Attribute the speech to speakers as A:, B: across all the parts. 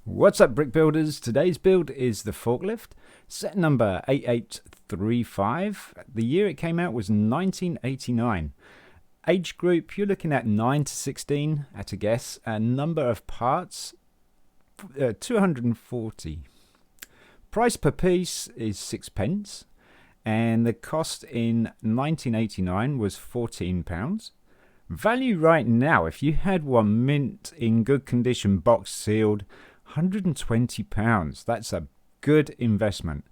A: What's up, brick builders? Today's build is the Forklift, set number 8835. The year it came out was 1989. Age group, you're looking at 9 to 16 at a guess, and number of parts, 240. Price per piece is 6p, and the cost in 1989 was £14. Value right now, if you had one mint in good condition, box sealed, £120. That's a good investment.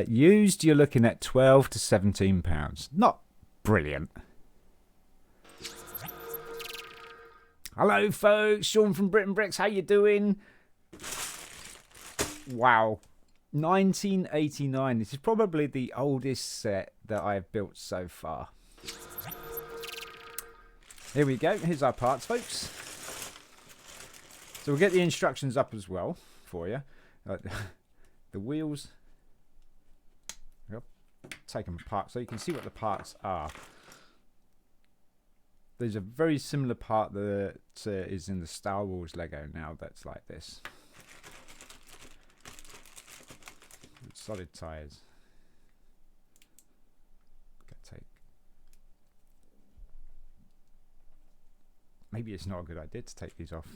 A: Used, you're looking at £12 to £17. Not brilliant. Hello, folks. Shaun from BRIT'N Bricks. How you doing? Wow. 1989. This is probably the oldest set that I've built so far. Here we go. Here's our parts, folks. So we'll get the instructions up as well for you. The wheels, yep, take them apart so you can see what the parts are. There's a very similar part that is in the Star Wars Lego now that's like this. Solid tyres. Maybe it's not a good idea to take these off.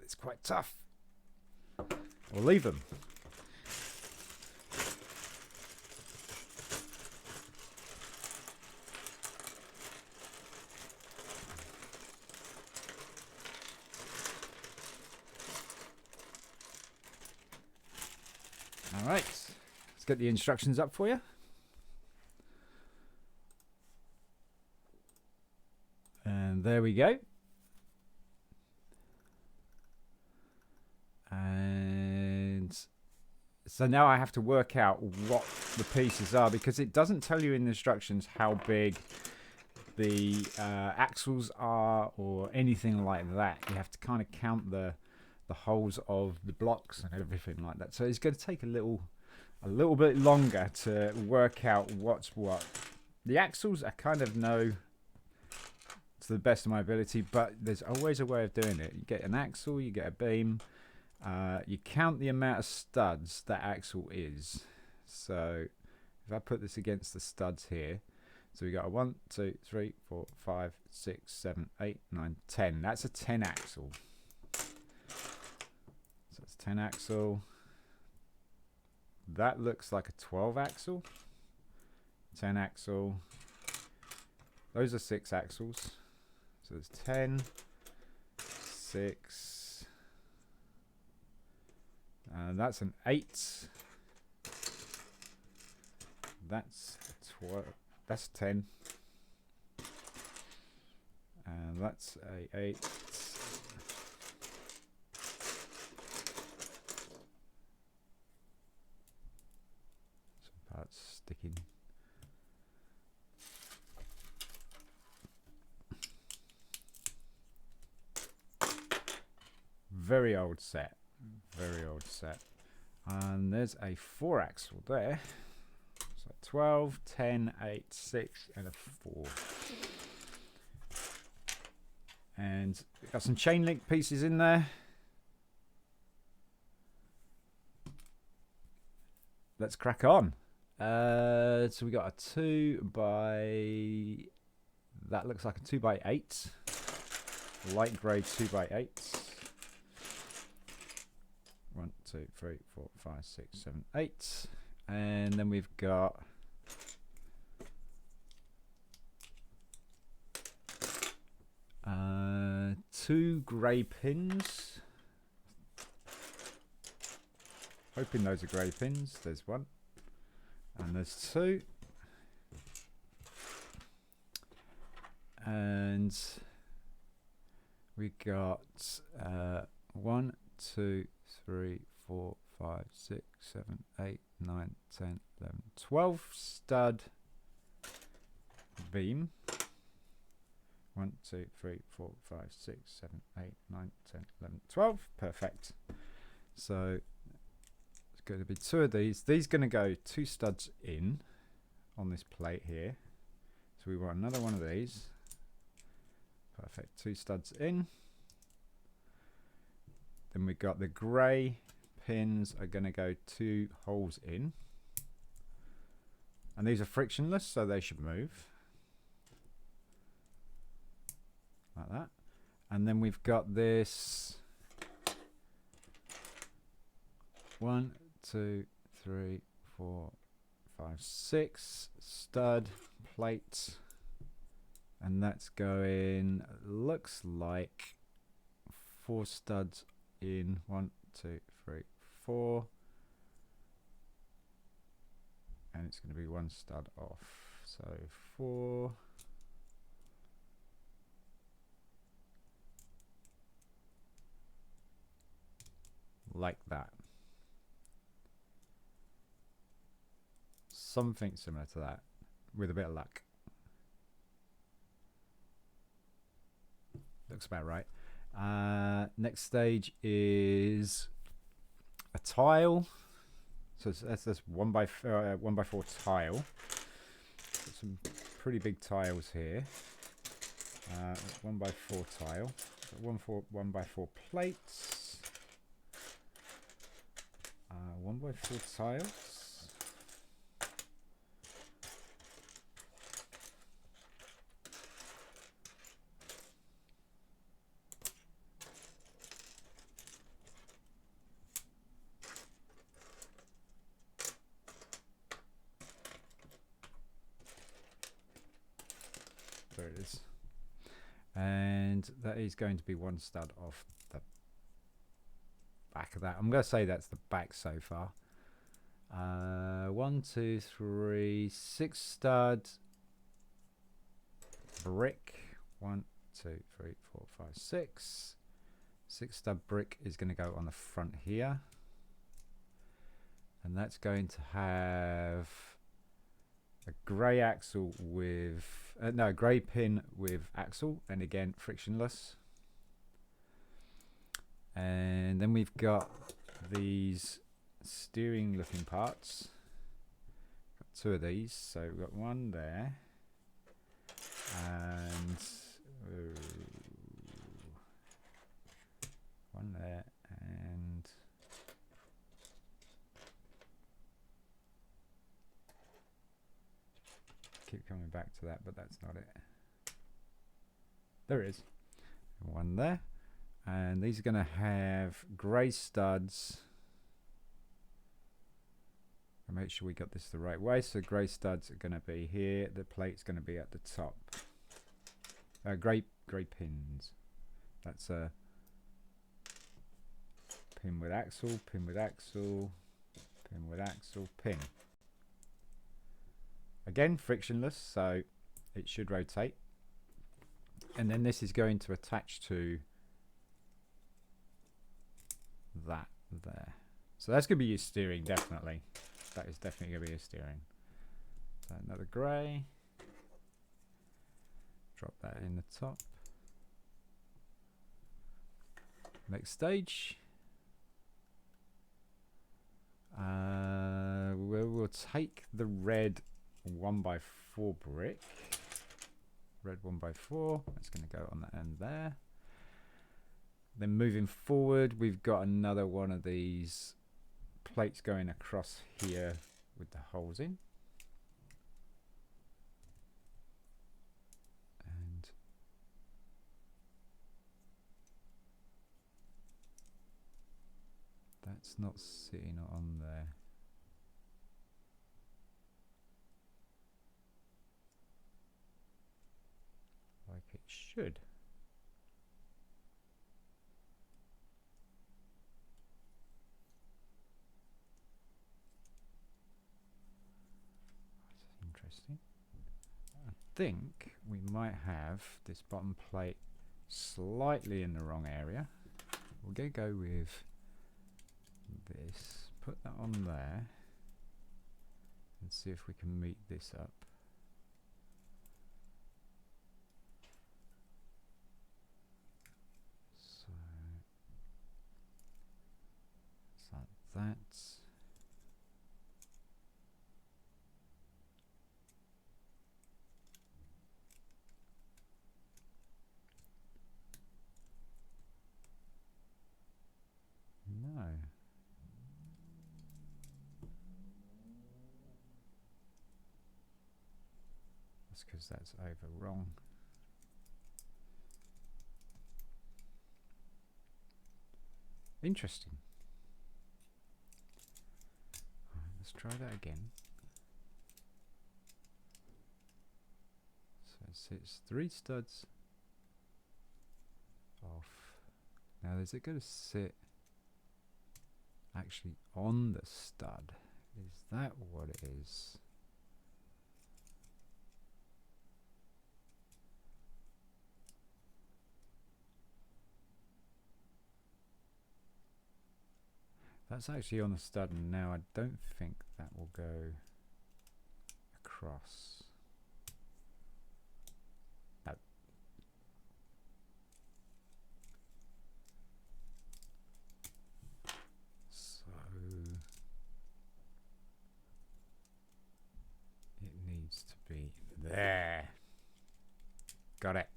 A: It's quite tough. We'll leave them. All right, let's get the instructions up for you. And there we go. And so now I have to work out what the pieces are, because it doesn't tell you in the instructions how big the axles are or anything like that. You have to kind of count the holes of the blocks and everything like that. So it's going to take a little bit longer to work out what's what. The axles I kind of know to the best of my ability, but there's always a way of doing it. You get an axle, you get a beam, you count the amount of studs that axle is. So if I put this against the studs here, so we got a 1, 2, 3, 4, 5, 6, 7, 8, 9, 10. That's a 10 axle. So it's 10 axle. That looks like a 12 axle. 10 axle. Those are 6 axles. So there's 10, 6, and that's an 8. That's 12. That's 10, and that's a 8. Some parts sticking. Very old set, very old set. And there's a 4 axle there. So 12, 10, 8, 6, and a 4. And we've got some chain link pieces in there. Let's crack on. So we got a 2 by, that looks like a 2 by 8. Light grey 2 by 8. 1, 2, 3, 4, 5, 6, 7, 8. And then we've got two grey pins. Hoping those are grey pins. There's 1. And there's 2. And we got 1, 2, 3, 4, 5, 6, 7, 8, 9, 10, 11, 12 stud beam. 1, 2, 3, 4, 5, 6, 7, 8, 9, 10, 11, 12. Perfect. So it's going to be 2 of these. These are going to go 2 studs in on this plate here. So we want another one of these. Perfect. 2 studs in. Then we've got the grey pins are going to go 2 holes in. And these are frictionless, so they should move. Like that. And then we've got this 1, 2, 3, 4, 5, 6 stud plates. And that's going, looks like 4 studs in. 1, 2, 3, 4. And it's going to be 1 stud off. So 4. Like that. Something similar to that, with a bit of luck. Looks about right. Next stage is a tile. So that's this 1x4 tile. Got some pretty big tiles here. 1x4 tile. 1x4 plates. 1x4 tiles. There it is. And that is going to be 1 stud off the back of that. I'm going to say that's the back so far. 1, 2, 3, 6 stud brick. 1, 2, 3, 4, 5, 6. 6 stud brick is going to go on the front here. And that's going to have a grey axle with grey pin with axle, and again frictionless. And then we've got these steering looking parts. Got 2 of these, so we've got 1 there, and 1 there, and keep coming back to that, but that's not it. There it is. 1 there. And these are going to have grey studs. And make sure we got this the right way. So grey studs are going to be here. The plate's going to be at the top. Grey pins. That's a pin with axle, pin with axle, pin with axle, pin. Again, frictionless, so it should rotate. And then this is going to attach to that there. So that's going to be your steering, definitely. That is definitely going to be your steering. So another grey. Drop that in the top. Next stage. We'll take the red 1x4 brick. Red 1x4. That's going to go on the end there. Then moving forward, we've got another one of these plates going across here with the holes in. And that's not sitting on there. Like it should. Interesting. I think we might have this bottom plate slightly in the wrong area. We're going to go with this, put that on there, and see if we can meet this up. So it's like that. That's because that's over wrong. Interesting. Right, let's try that again. So it sits 3 studs off. Now is it going to sit actually on the stud? Is that what it is? That's actually on the stud, and now I don't think that will go across. No. So it needs to be there. Got it.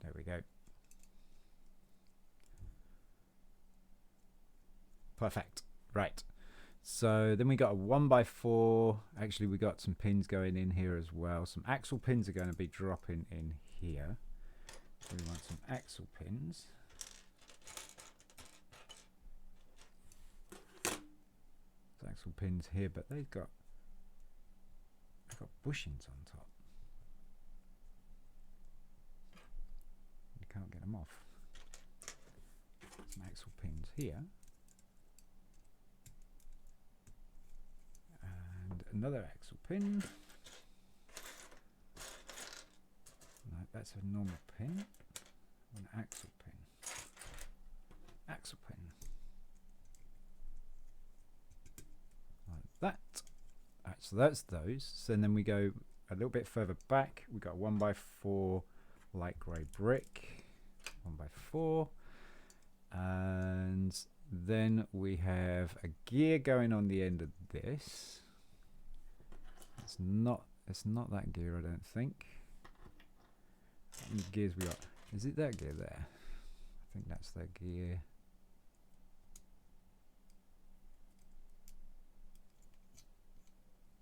A: There we go. Perfect. Right. So then we got a 1x4. Actually, we got some pins going in here as well. Some axle pins are going to be dropping in here. We want some axle pins. There's axle pins here, but they've got bushings on top. You can't get them off. Some axle pins here. Another axle pin. No, that's a normal pin. An axle pin. Axle pin. Like that. Alright, so that's those. So then we go a little bit further back. We got 1x4 light grey brick. 1x4. And then we have a gear going on the end of this. It's not that gear, I don't think. How many gears we got? Is it that gear there? I think that's that gear.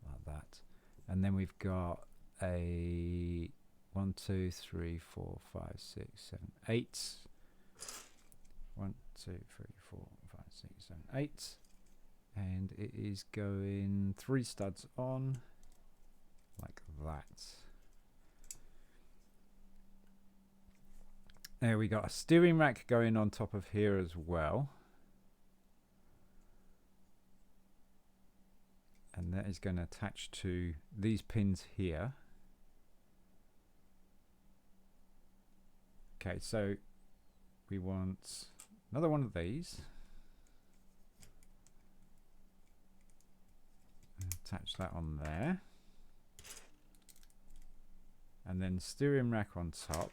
A: Like that. And then we've got a 1, 2, 3, 4, 5, 6, 7, 8. 1, 2, 3, 4, 5, 6, 7, 8. And it is going 3 studs on. Like that. There we got a steering rack going on top of here as well. And that is going to attach to these pins here. Okay, so we want another one of these. Attach that on there. And then steering rack on top.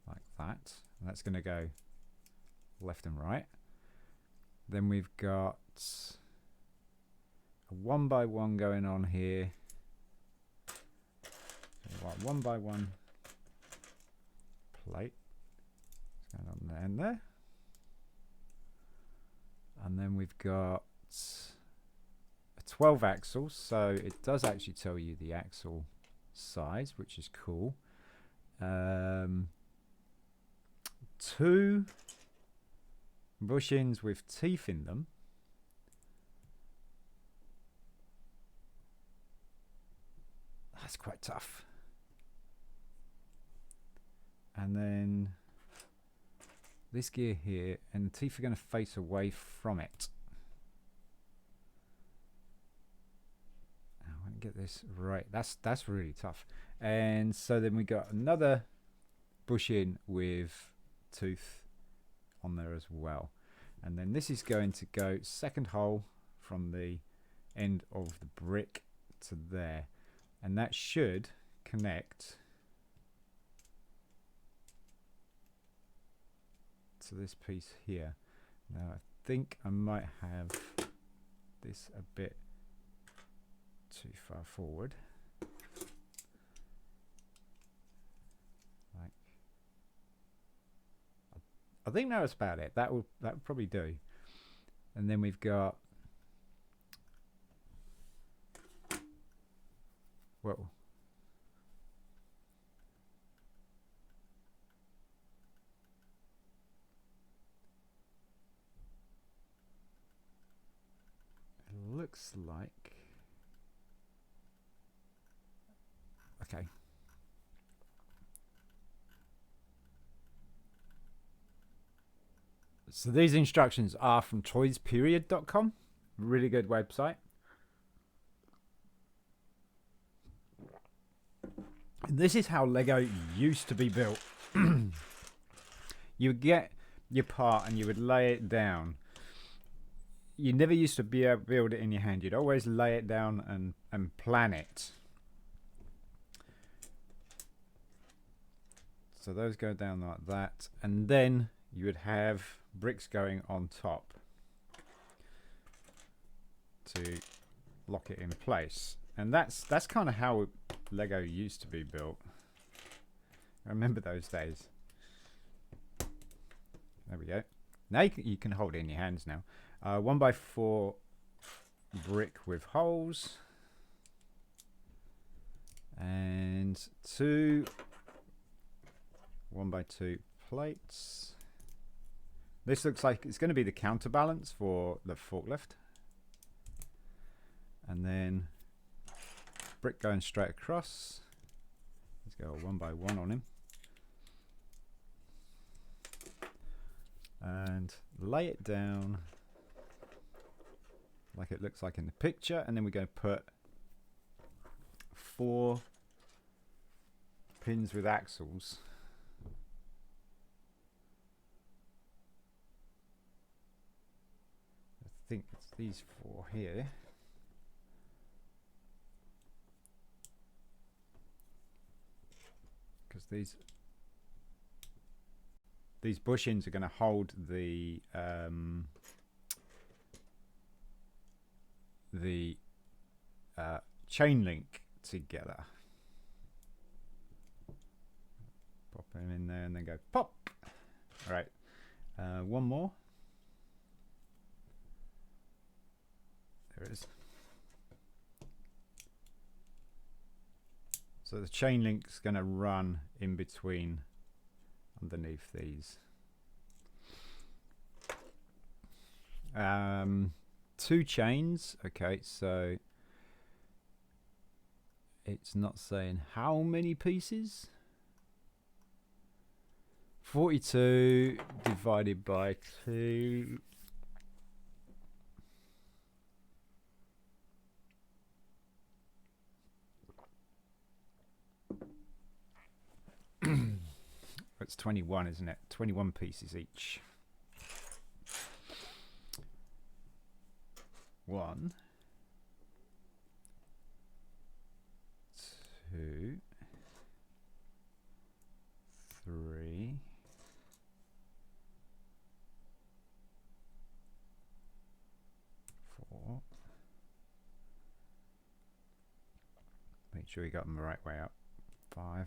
A: Like that. And that's going to go left and right. Then we've got a 1x1 going on here. So 1x1 plate. It's going on there and there. And then we've got 12 axles, so it does actually tell you the axle size, which is cool. 2 bushings with teeth in them. That's quite tough. And then this gear here, and the teeth are going to face away from it. Get this right. That's really tough. And so then we got another bushing with tooth on there as well. And then this is going to go second hole from the end of the brick to there, and that should connect to this piece here. Now I think I might have this a bit too far forward. Like, I think that was about it. That would probably do. And then we've got, well, it looks like, okay. So these instructions are from toysperiod.com. Really good website. And this is how Lego used to be built. You would get your part and you would lay it down. You never used to be able to build it in your hand. You'd always lay it down and plan it. So those go down like that. And then you would have bricks going on top to lock it in place. And that's kind of how Lego used to be built. I remember those days. There we go. Now you can hold it in your hands now. 1x4 brick with holes. And 2 1x2 plates. This looks like it's going to be the counterbalance for the forklift. And then brick going straight across. Let's go 1x1 on him. And lay it down like it looks like in the picture. And then we're going to put 4 pins with axles. I think it's these 4 here. Because these bushings are going to hold the chain link together. Pop them in there and then go pop. All right, one more. There it is. So the chain link's going to run in between, underneath these. 2 chains. Okay, so it's not saying how many pieces. 42 divided by 2. It's 21, isn't it? 21 pieces each. 1, 2, 3, 4. Make sure you got them the right way up. 5,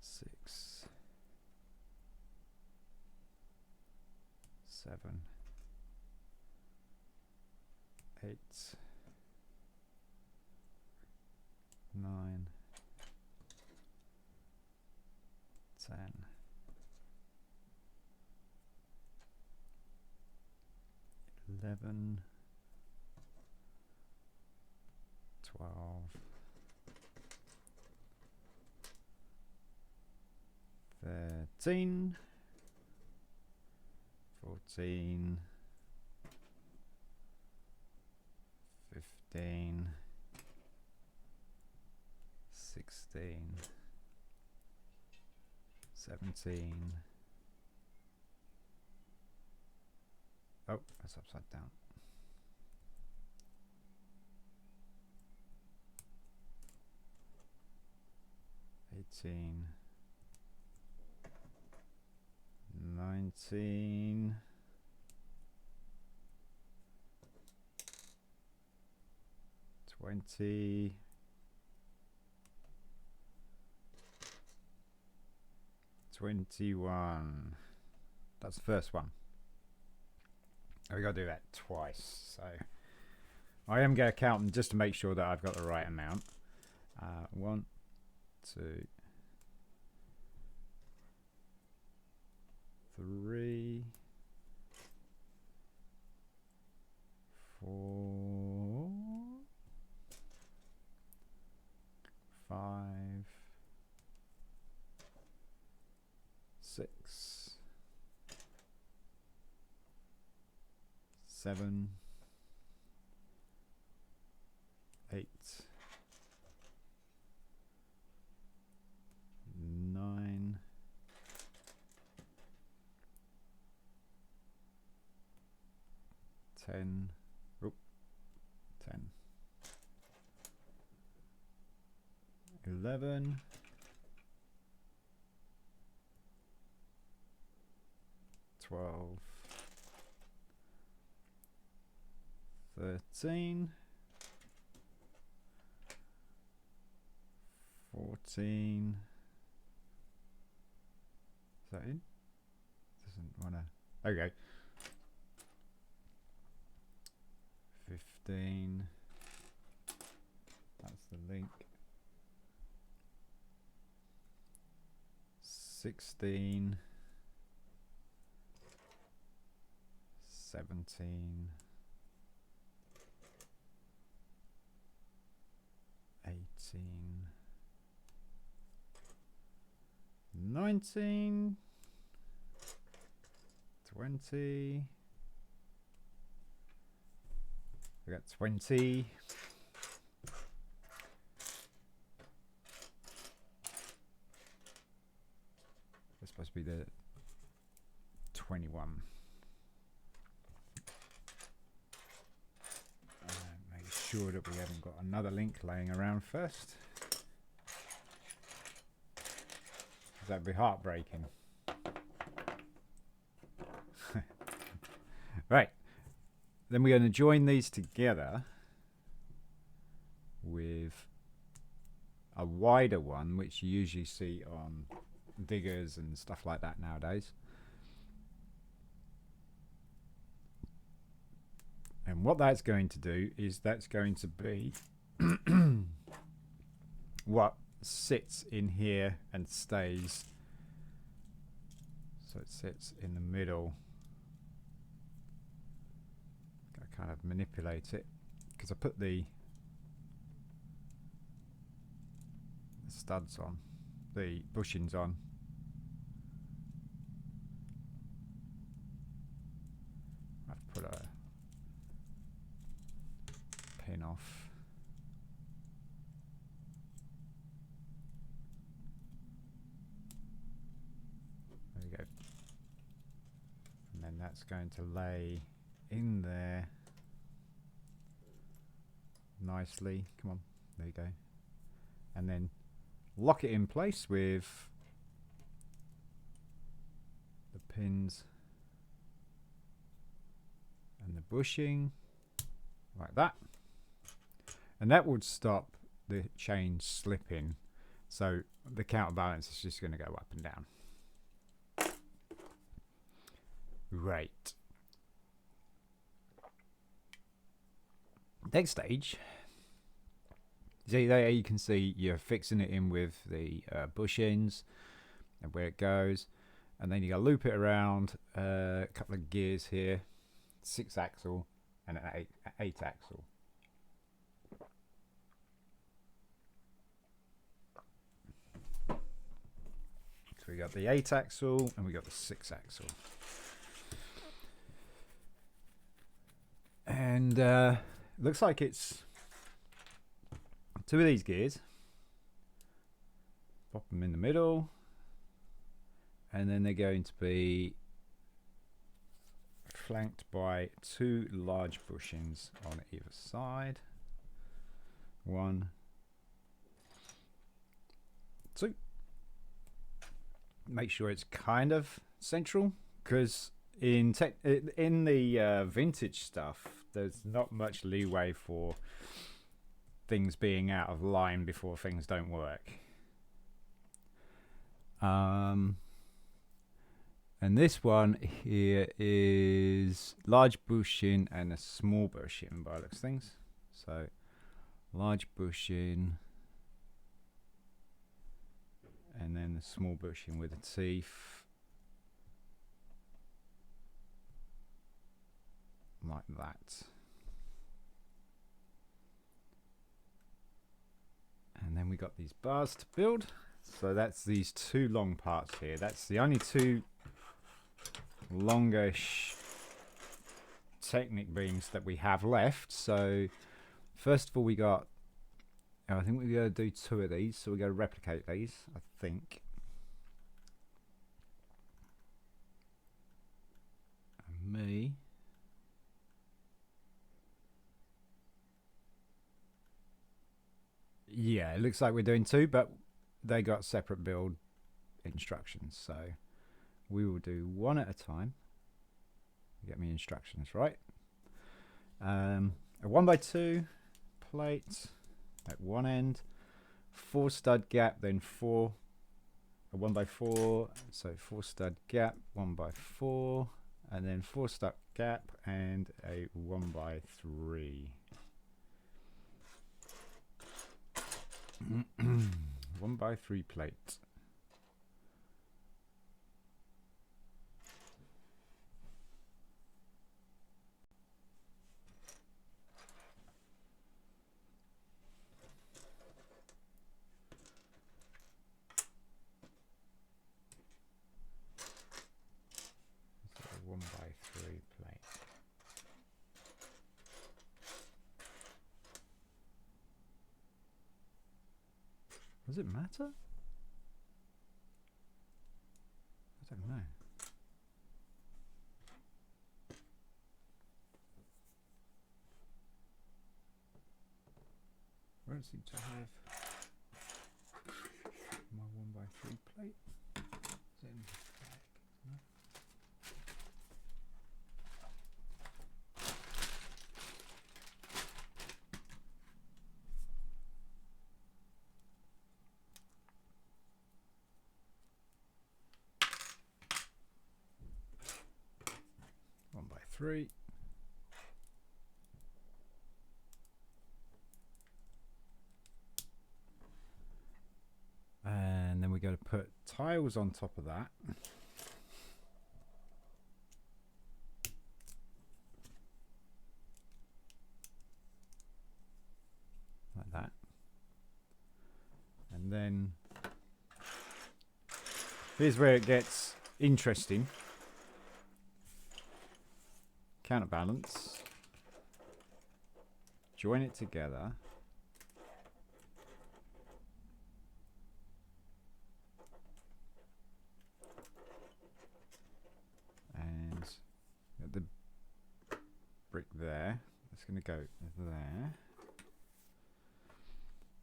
A: 6, 7, 8, 9, 10, 11, 12, 13, 14, 15, 16, 17. Oh, that's upside down. 18, 19, 20, 21. That's the first one. We got to do that twice. So I am going to count them just to make sure that I've got the right amount. 1, 2, 3, 4, 5, 6, 7, 8, 9, 10, 10, 11, 12, 13, 14. Is that in? Doesn't wanna. Okay. 15. That's the link. 16. 17. 18. 19. 20. We got 20. That's supposed to be the 21. Make sure that we haven't got another link laying around first. That'd be heartbreaking. Right. Then we're going to join these together with a wider one, which you usually see on diggers and stuff like that nowadays. And what that's going to do is that's going to be what sits in here and stays. So it sits in the middle. I kind of manipulate it because I put the studs on, the bushings on. I've put a pin off. There we go. And then that's going to lay in there nicely. Come on, there you go. And then lock it in place with the pins and the bushing like that, and that would stop the chain slipping, so the counterbalance is just going to go up and down. Right. Next stage, see there you can see you're fixing it in with the bushings and where it goes, and then you gotta loop it around a couple of gears here, 6-axle and an 8-axle. So we got the 8-axle and we got the 6-axle, and looks like it's 2 of these gears. Pop them in the middle, and then they're going to be flanked by 2 large bushings on either side. 1, 2. Make sure it's kind of central, because in the vintage stuff, there's not much leeway for things being out of line before things don't work. And this one here is large bushing and a small bushing by the looks of things. So large bushing and then the small bushing with the teeth like that. And then we got these bars to build. So that's these two long parts here. That's the only two longish Technic beams that we have left. So first of all, we got, I think we're going to do two of these. So we're going to replicate these, I think. And me. Yeah, it looks like we're doing two, but they got separate build instructions. So we will do one at a time. Get me instructions right. A 1x2 plate at one end, 4 stud gap, then 4, a 1x4, so 4 stud gap, 1x4, and then 4 stud gap and a 1x3. 1x3 plate. So 1x3 plate. Does it matter? I don't know. I don't seem to have my 1x3 plate. Is it in the bag? No? 1x3. And then we're going to put tiles on top of that. Like that. And then here's where it gets interesting. Counterbalance. Join it together. And the brick there. It's going to go there.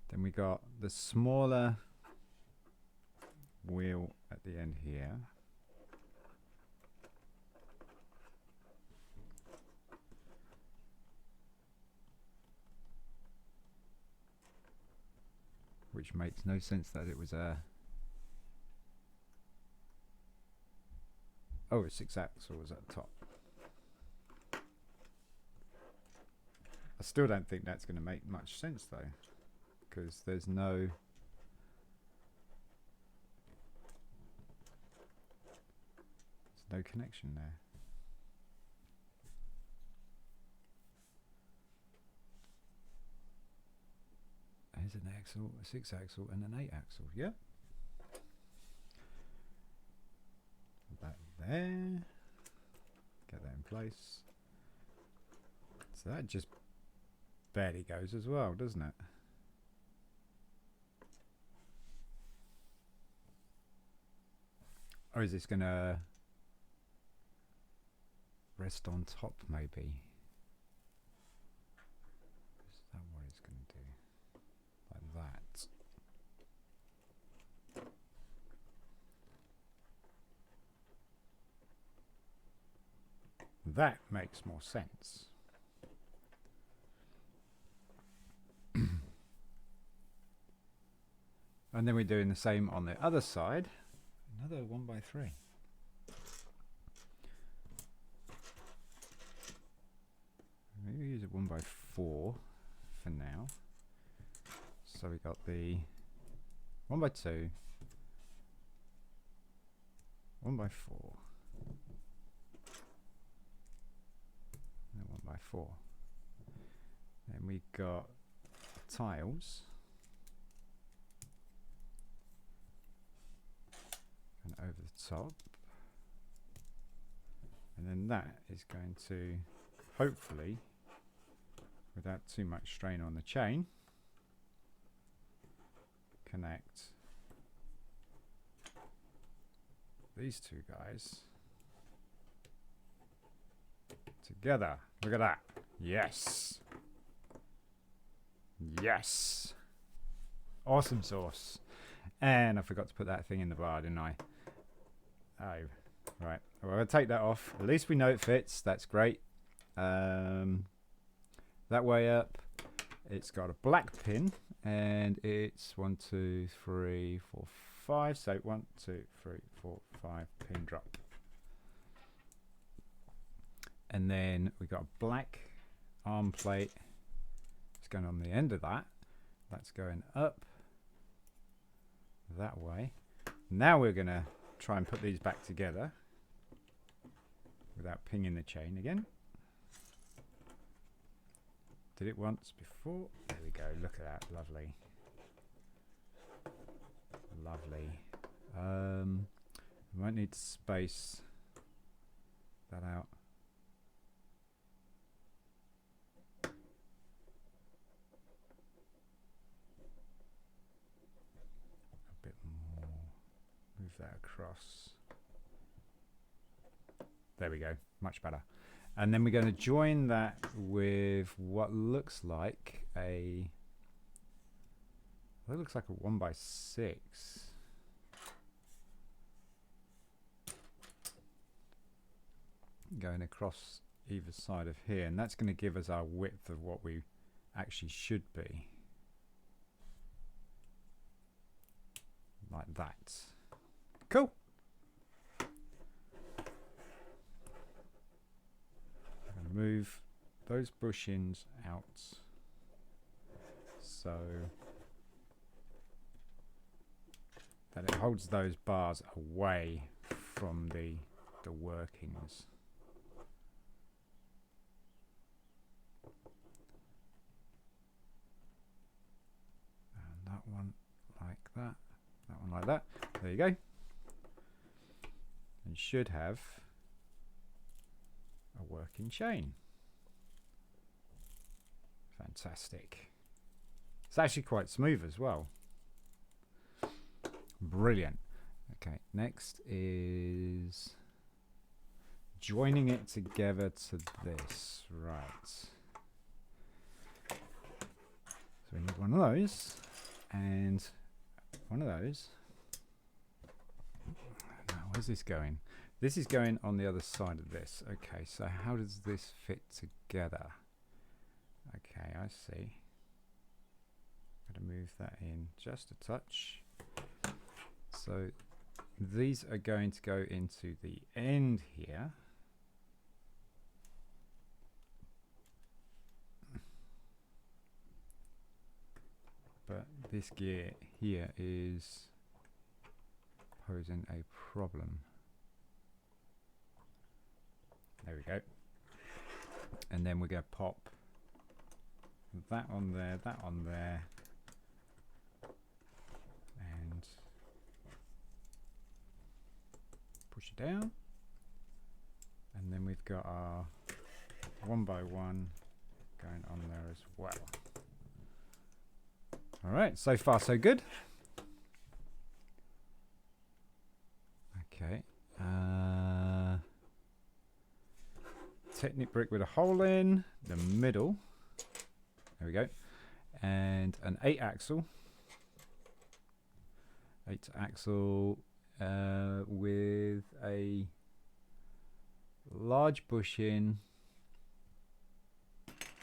A: Then we got the smaller wheel at the end here. Which makes no sense that it was a... Oh, it's 6 axles at the top. I still don't think that's going to make much sense though, because there's no... no connection there. There's an axle, a 6 axle and an 8 axle. Yep. Put that there. Get that in place. So that just barely goes as well, doesn't it? Or is this gonna rest on top maybe? Is that what it's gonna do? Like that. That makes more sense. And then we're doing the same on the other side. Another 1x3. maybe use a 1x4 for now. So we got the 1x2, 1x4, and 1x4. Then we got tiles, and over the top, and then that is going to, hopefully, without too much strain on the chain, connect these two guys together. Look at that. Yes. Yes. Awesome sauce. And I forgot to put that thing in the bar, didn't I? Oh, right. Well, I'll take that off. At least we know it fits. That's great. That way up, it's got a black pin, and it's 1, 2, 3, 4, 5. So 1, 2, 3, 4, 5 pin drop. And then we got a black arm plate. It's going on the end of that. That's going up that way. Now we're going to try and put these back together without pinging the chain again. Did it once before. There we go. Look at that. Lovely. Lovely. We might need to space that out. A bit more. Move that across. There we go. Much better. And then we're going to join that with what looks like a 1x6. Going across either side of here, and that's going to give us our width of what we actually should be. Like that. Cool. Move those bushings out so that it holds those bars away from the workings. And that one like that, that one like that. There you go. And should have a working chain. Fantastic. It's actually quite smooth as well. Brilliant. Okay, next is joining it together to this. Right. So we need one of those and one of those. Now, where's this going? This is going on the other side of this. Okay, so how does this fit together? Okay, I see. Got to move that in just a touch. So these are going to go into the end here. But this gear here is posing a problem. There we go. And then we're going to pop that on there, that on there, and push it down. And then we've got our 1x1 going on there as well. All right, so far so good. Okay. Technic brick with a hole in the middle. There we go. And an 8-axle. 8-axle with a large bushing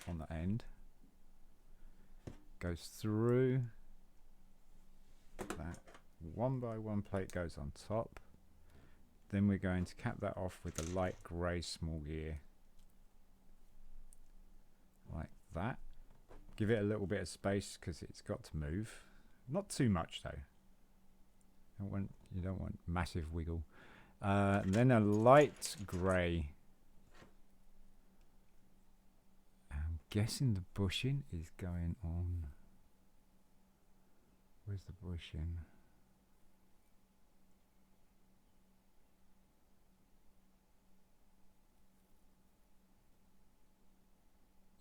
A: on the end. Goes through. That 1x1 plate goes on top. Then we're going to cap that off with a light grey small gear. like that. Give it a little bit of space because it's got to move. Not too much though. You don't want massive wiggle. And then a light grey. I'm guessing the bushing is going on. Where's the bushing?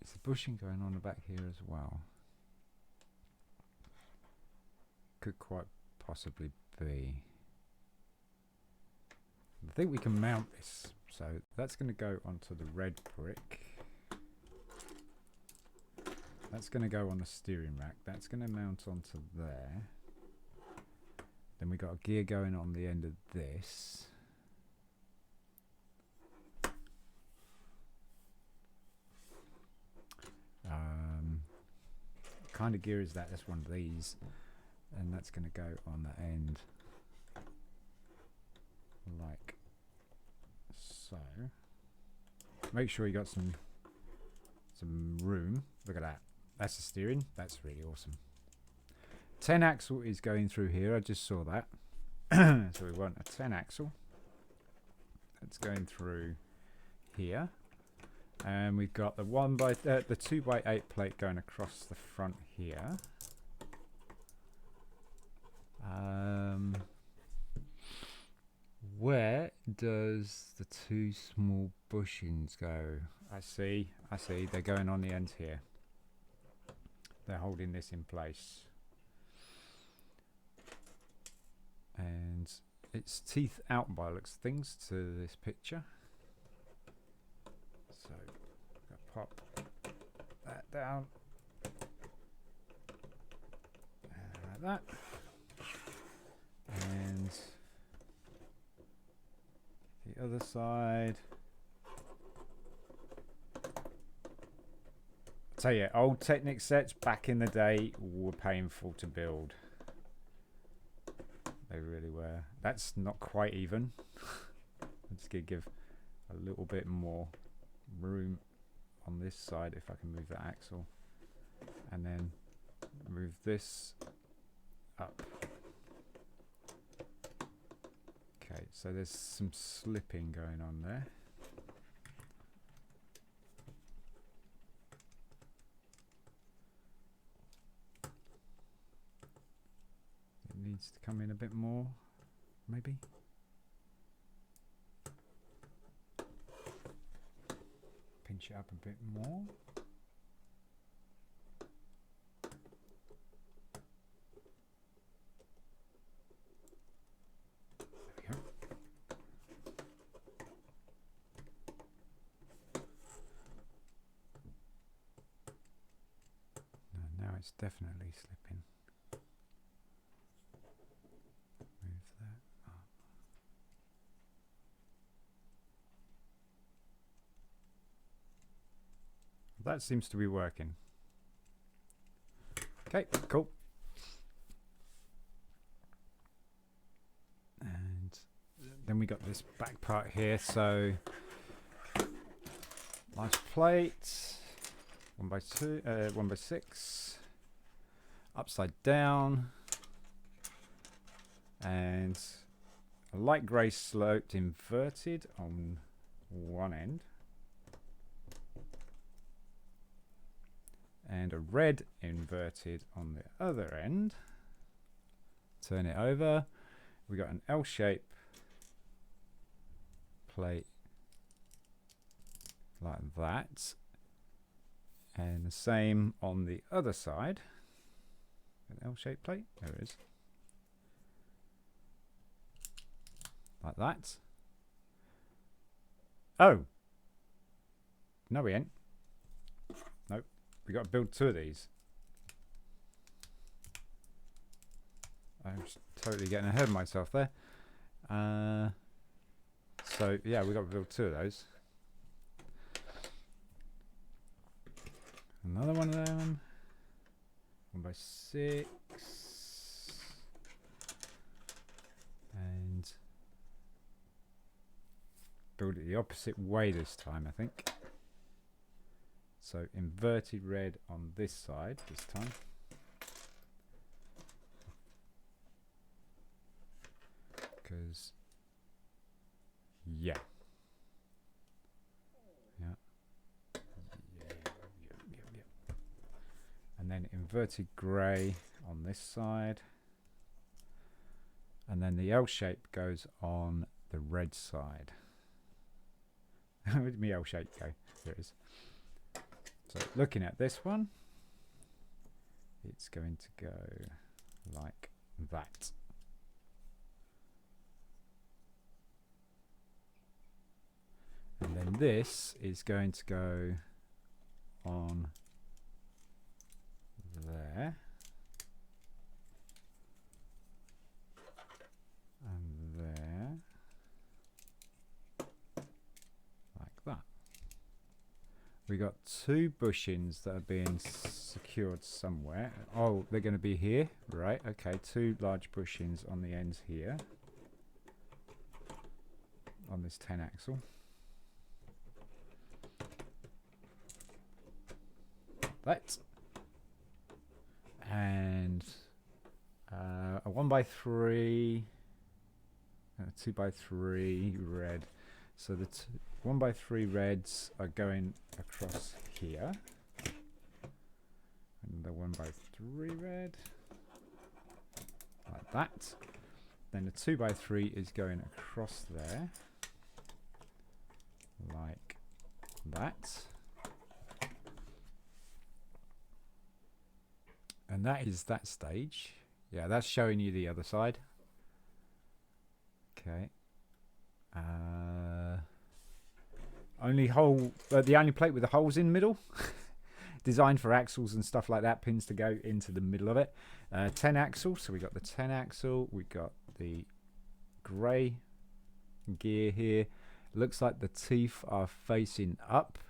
A: Is the bushing going on the back here as well? Could quite possibly be. I think we can mount this. So that's going to go onto the red brick. That's going to go on the steering rack. That's going to mount onto there. Then we got a gear going on the end of this. Kind of gear is that? That's one of these. And that's going to go on the end like so. Make sure you got some room. Look at that. That's the steering. That's really awesome. 10 axle is going through here. I just saw that. So we want a 10 axle. That's going through here. And we've got the 2x8 plate going across the front here. Where does the two small bushings go? I see. They're going on the end here. They're holding this in place. And it's teeth out by looks things to this picture. So I'm gonna pop that down. Like that. And the other side. I tell you, old Technic sets back in the day were painful to build. They really were. That's not quite even. I'm just gonna give a little bit more room on this side if I can move that axle, and then move this up. Okay, so there's some slipping going on there. It needs to come in a bit more, maybe. Pinch it up a bit more. It's definitely slipping. Move that up. That seems to be working. Okay, cool. And then we got this back part here. So nice plate. 1x2, 1x6. Upside down, and a light grey sloped inverted on one end, and a red inverted on the other end. Turn it over. We got an L shape plate like that, and the same on the other side. An L-shaped plate, there it is, like that. Oh no, we ain't. Nope, we got to build two of these. I'm just totally getting ahead of myself there. So yeah, we got to build two of those. Another one of them. 1x6, and build it the opposite way this time, I think. So inverted red on this side this time. Because, yeah. And then inverted grey on this side. And then the L shape goes on the red side. Where did my L shape go? There it is. So looking at this one, it's going to go like that. And then this is going to go on there. And there. Like that. We got two bushings that are being secured somewhere. Oh, they're going to be here. Right, okay. Two large bushings on the ends here. On this 10 axle. That. And a 1x3, a 2x3 red. So the 1x3 reds are going across here. And the 1x3 red, like that. Then the 2x3 is going across there, like that. And that is that stage. Yeah, that's showing you the other side. Okay. The only plate with the holes in the middle. Designed for axles and stuff like that. Pins to go into the middle of it. 10 axle. So we got the 10 axle. We got the grey gear here. Looks like the teeth are facing up.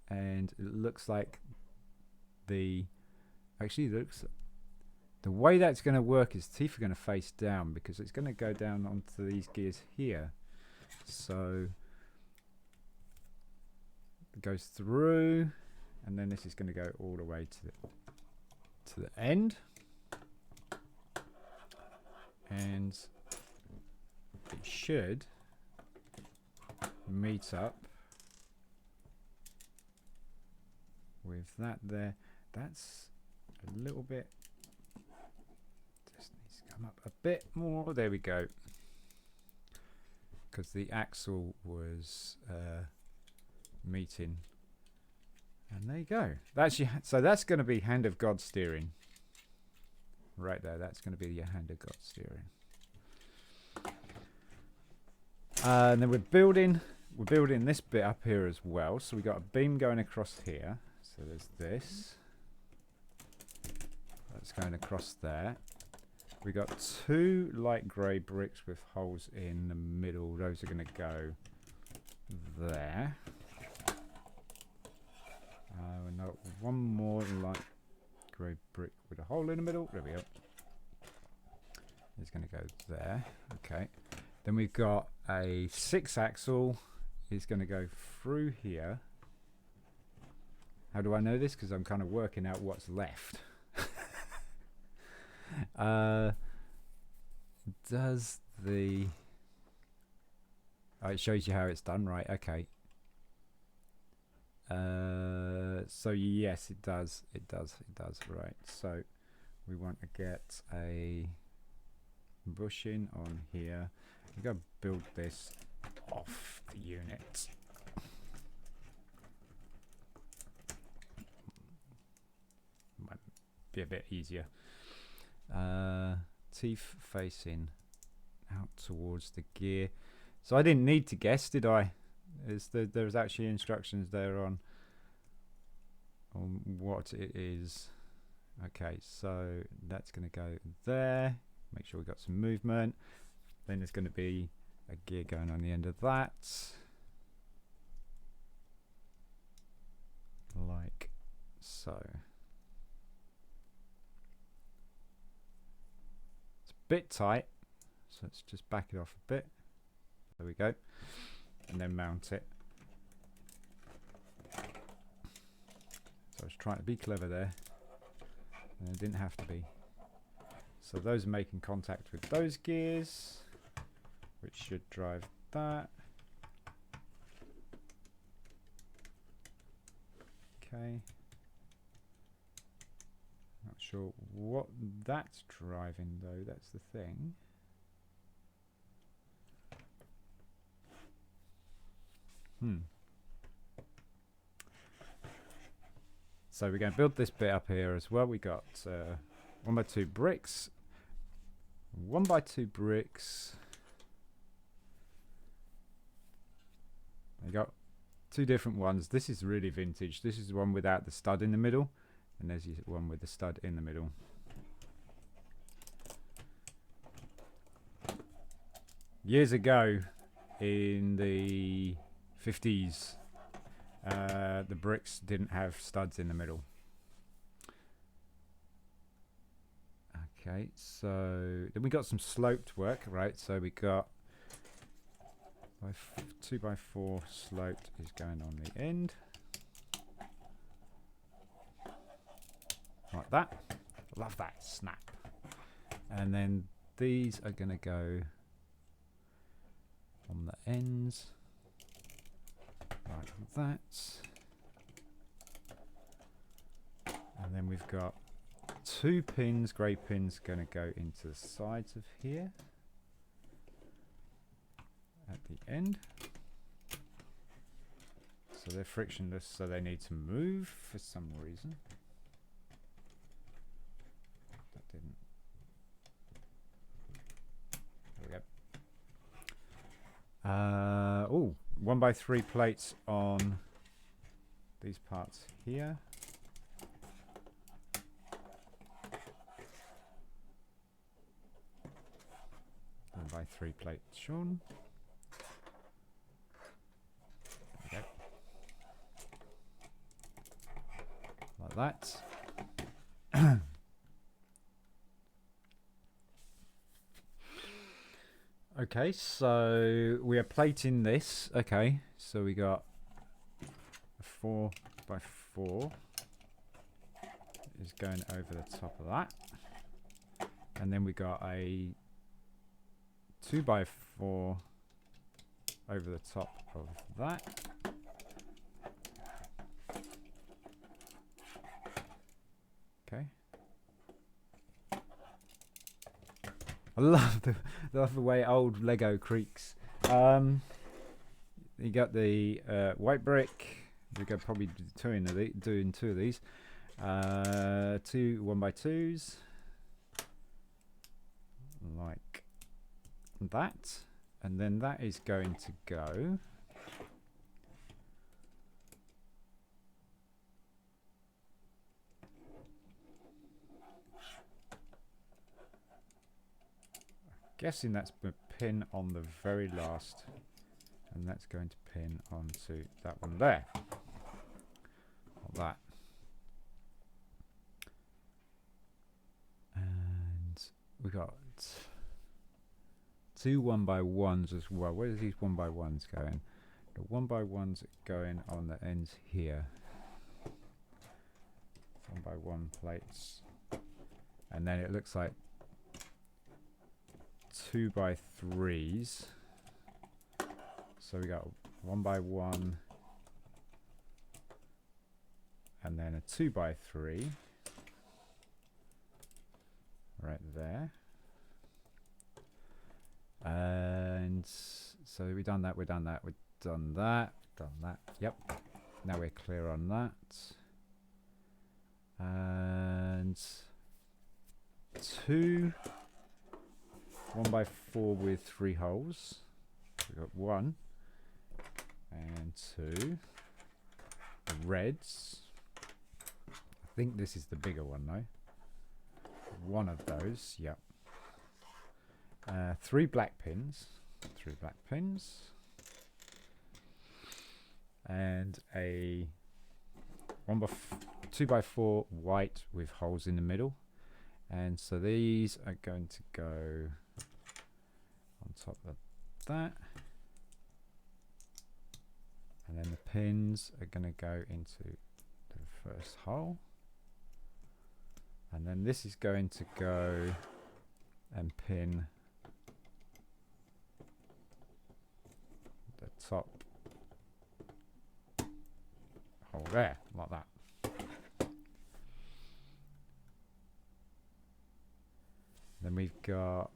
A: And it looks like the... Actually, looks the way that's going to work is teeth are going to face down because it's going to go down onto these gears here. So it goes through, and then this is going to go all the way to the end, and it should meet up with that there. That's a little bit, just needs to come up a bit more. There we go. Because the axle was meeting, and there you go. That's your, so that's going to be hand of God steering right there. That's going to be your hand of God steering. And then we're building this bit up here as well. So we got a beam going across here. So there's this. That's going across there. We got two light grey bricks with holes in the middle. Those are going to go there. And one more light grey brick with a hole in the middle. There we go. It's going to go there. Okay. Then we've got a 6 axle. Is going to go through here. How do I know this? Because I'm kind of working out what's left. Does the... Oh, it shows you how it's done, right? Okay. So yes, it does. It does. Right. So we want to get a bushing on here. We got to build this off the unit. Might be a bit easier. Teeth facing out towards the gear. So I didn't need to guess, did I? There's actually instructions there on what it is. Okay, so that's going to go there. Make sure we got some movement. Then there's going to be a gear going on the end of that, like so. It's a bit tight, so let's just back it off a bit. There we go, and then mount it. I was trying to be clever there, and it didn't have to be. So those are making contact with those gears, which should drive that. Okay. Not sure what that's driving though, that's the thing. So we're going to build this bit up here as well. We got 1x2 bricks, 1x2 bricks. I got two different ones. This is really vintage. This is the one without the stud in the middle, and there's the one with the stud in the middle. Years ago, in the 50s, the bricks didn't have studs in the middle. Okay, so then we got some sloped work, right? So we got 2x4 sloped is going on the end, like that. Love that snap. And then these are going to go on the ends, like that. And then we've got 2 pins, grey pins, going to go into the sides of here at the end. So they're frictionless, so they need to move for some reason. That didn't. There we go. Oh, 1x3 plates on these parts here. 1x3 plate, Shaun. There we go. Like that. Okay, so we are plating this. Okay, so we got a 4x4 is going over the top of that, and then we got a 2x4 over the top of that. Okay. I love the way old Lego creaks. You got the white brick. We could probably doing 2 of these. 2 1x2s, like that, and then that is going to go guessing that's a pin on the very last, and that's going to pin onto that one there, like that. And we got 2 1x1s as well. Where are these 1x1s going? The 1x1s are going on the ends here. 1x1 plates, and then it looks like 2x3s. So we got 1x1 and then a 2x3 right there. And so we've done that, we've done that, we've done that, done that. Yep. Now we're clear on that. And 2 1x4 with 3 holes. We've got 1 and 2 reds. I think this is the bigger one though. One of those, yep. 3 black pins. 3 black pins. And a 2x4 white with holes in the middle. And so these are going to go on top of that. And then the pins are going to go into the first hole. And then this is going to go and pin the top hole there, like that. Then we've got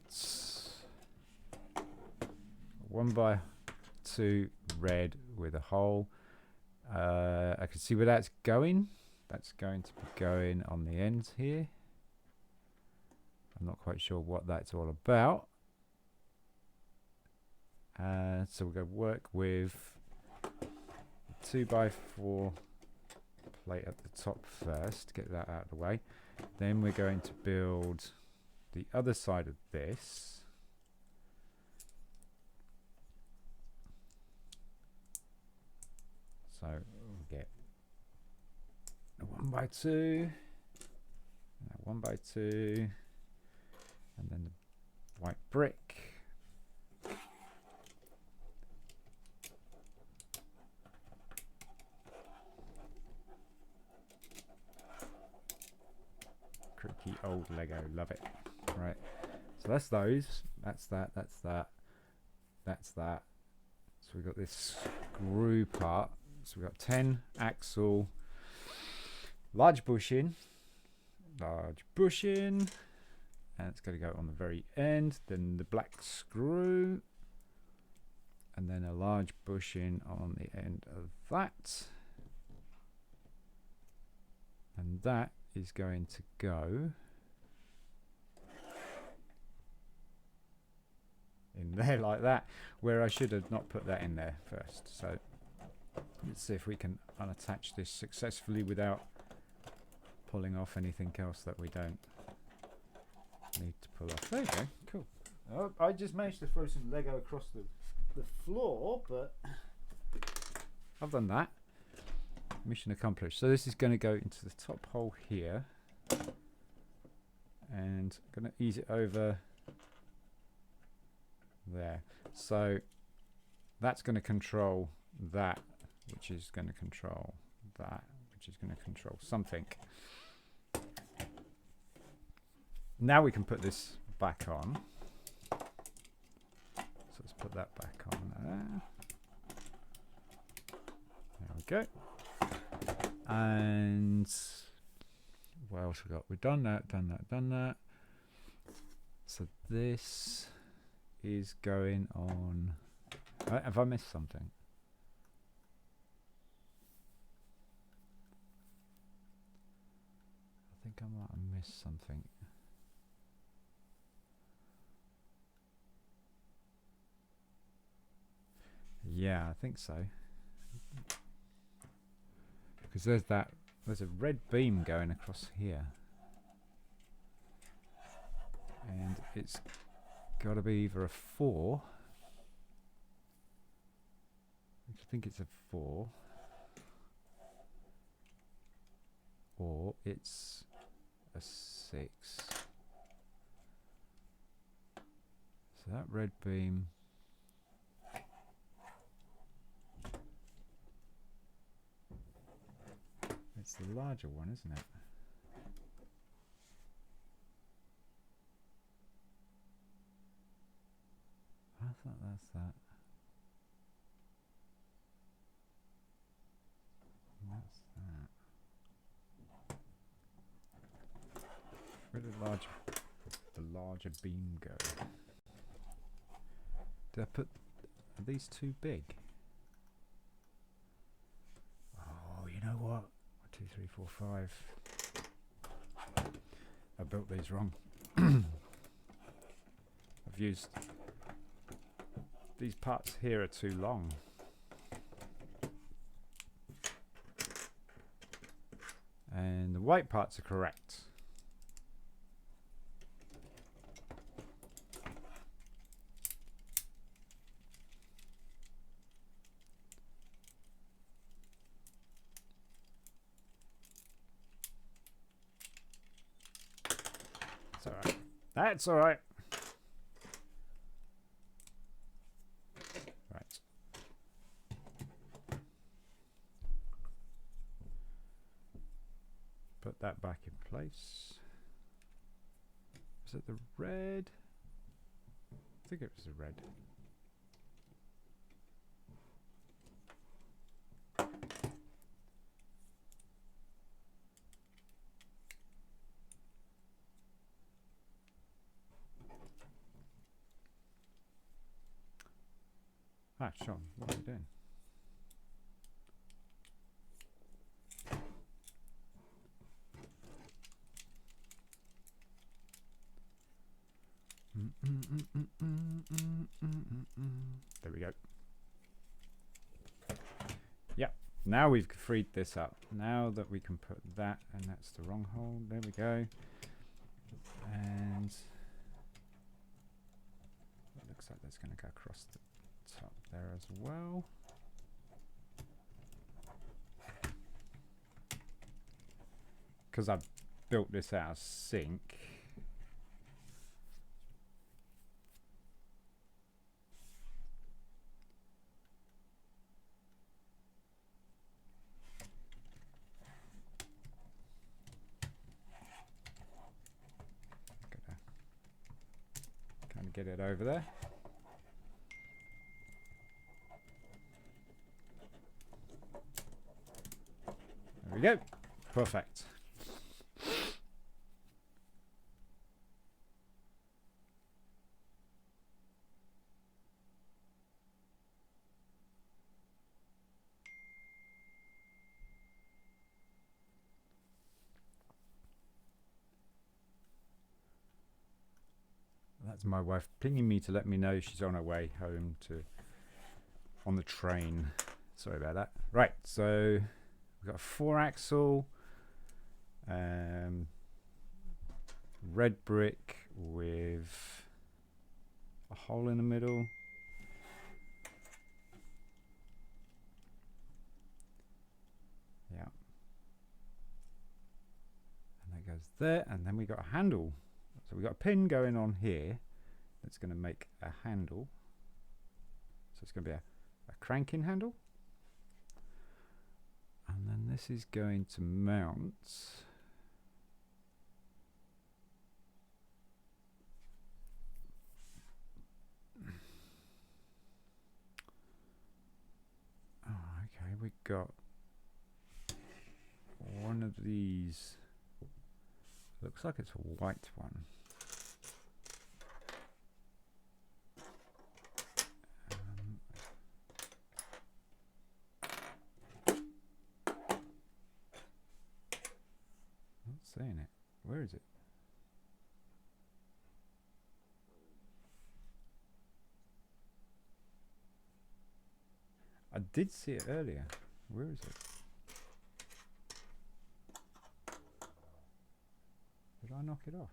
A: 1x2 red with a hole. I can see where that's going. That's going to be going on the ends here. I'm not quite sure what that's all about. So we're going to work with the 2x4 plate at the top first, get that out of the way. Then we're going to build the other side of this. So we'll get a 1x2, 1x2, and then the white brick. Creaky old Lego, love it. Right, so that's those. That's that. That's that. That's that. So we've got this screw part. So we've got 10 axle, large bushing, and it's going to go on the very end. Then the black screw, and then a large bushing on the end of that, and that is going to go in there like that, where I should have not put that in there first. So let's see if we can unattach this successfully without pulling off anything else that we don't need to pull off. There you go, cool. Oh, I just managed to throw some Lego across the floor, but I've done that. Mission accomplished. So this is going to go into the top hole here, and I'm going to ease it over there. So that's going to control that, which is going to control that, which is going to control something. Now we can put this back on. So let's put that back on there. There we go. And what else we got? We've done that, done that, done that. So this is going on. Have I missed something? I think I might have missed something. Yeah, I think so. Because there's a red beam going across here, and it's got to be either a 4. I think it's a 4, or it's a 6. So that red beam. It's the larger one, isn't it? I thought that's that. That's that. Where did the larger beam go? Did I put? Are these too big? Oh, you know what? 2, 3, 4, 5. I built these wrong. I've used these parts here are too long. And the white parts are correct. It's alright. That's alright. Right. place. Was it the red? I think it was the red. Ah, Shaun, what are you doing? There we go. Yep. Now we've freed this up. Now that we can put that, and that's the wrong hole. There we go. And it looks like that's going to go across the top there as well. Because I've built this out of sink. Kind of get it over there. There we go. Perfect. That's my wife pinging me to let me know she's on her way home on the train. Sorry about that. Right, so we've got a 4-axle, red brick with a hole in the middle. Yeah. And that goes there, and then we got a handle. So we've got a pin going on here that's going to make a handle. So it's going to be a cranking handle. And then this is going to mount okay, we got one of these. Looks like it's a white one. Not seeing it. Where is it? I did see it earlier. Where is it? Did I knock it off?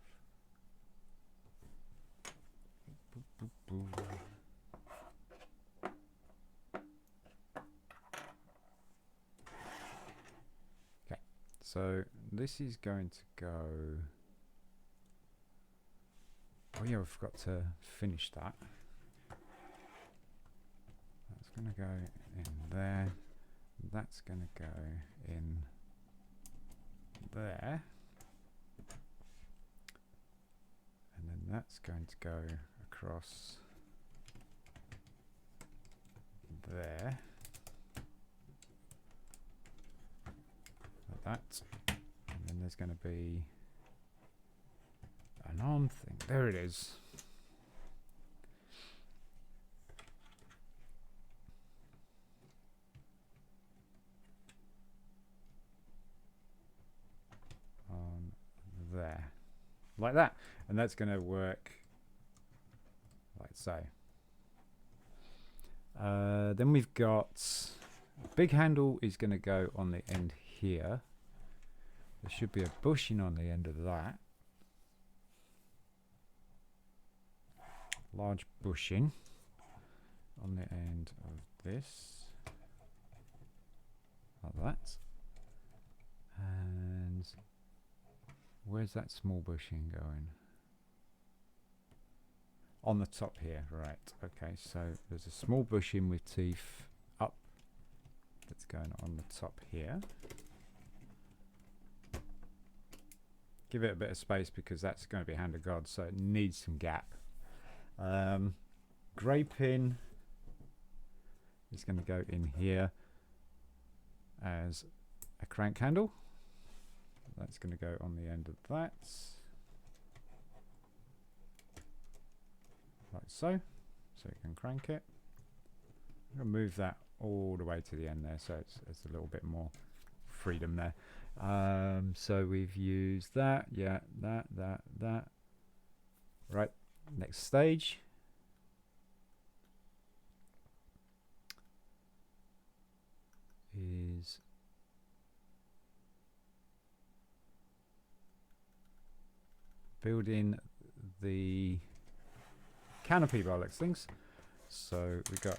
A: Okay, so this is going to go. Oh yeah, I forgot to finish that. That's going to go in there. That's going to go in there. And then that's going to go across there. Like that. And then there's going to be an arm thing. There it is. On there. Like that. And that's going to work like so. Then we've got a big handle is going to go on the end here. There should be a bushing on the end of that. Large bushing on the end of this. Like that. And where's that small bushing going? On the top here, right. Okay, so there's a small bushing with teeth up that's going on the top here. give it a bit of space because that's going to be hand of God, so it needs some gap. Grey pin is going to go in here as a crank handle. That's going to go on the end of that, like so you can crank it. I'm going to move that all the way to the end there, so it's a little bit more freedom there. So we've used that, yeah, that. Right, next stage. Is building the canopy by looks things. So we got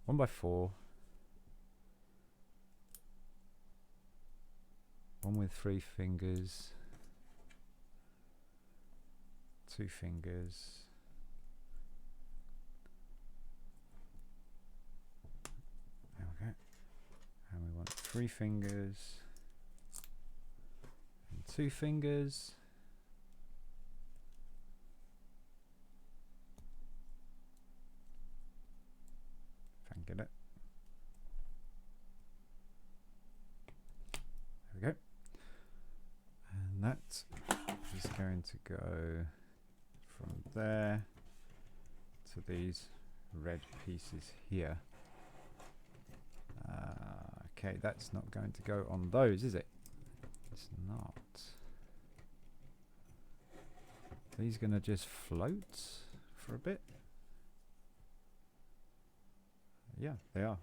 A: 1x4, one with 3 fingers, 2 fingers, there we go, and we want 3 fingers and 2 fingers. Get it. There we go. And that is going to go from there to these red pieces here. Okay, that's not going to go on those, is it? It's not. Are these going to just float for a bit? Yeah, they are.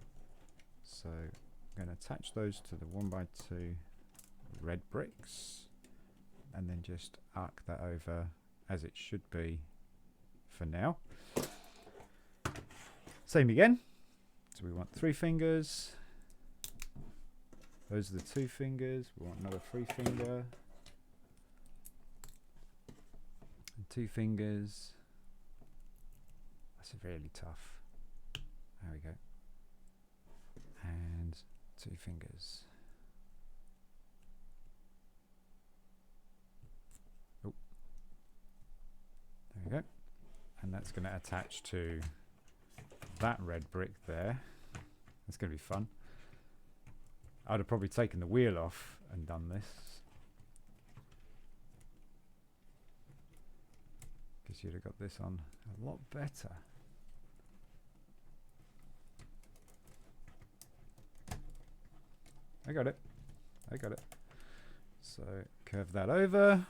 A: So I'm going to attach those to the 1x2 red bricks and then just arc that over as it should be for now. Same again. So we want 3 fingers. Those are the 2 fingers. We want another 3 finger. And 2 fingers. That's really tough. There we go. And 2 fingers. Oh. There we go. And that's going to attach to that red brick there. That's going to be fun. I'd have probably taken the wheel off and done this, because you'd have got this on a lot better. I got it. So curve that over,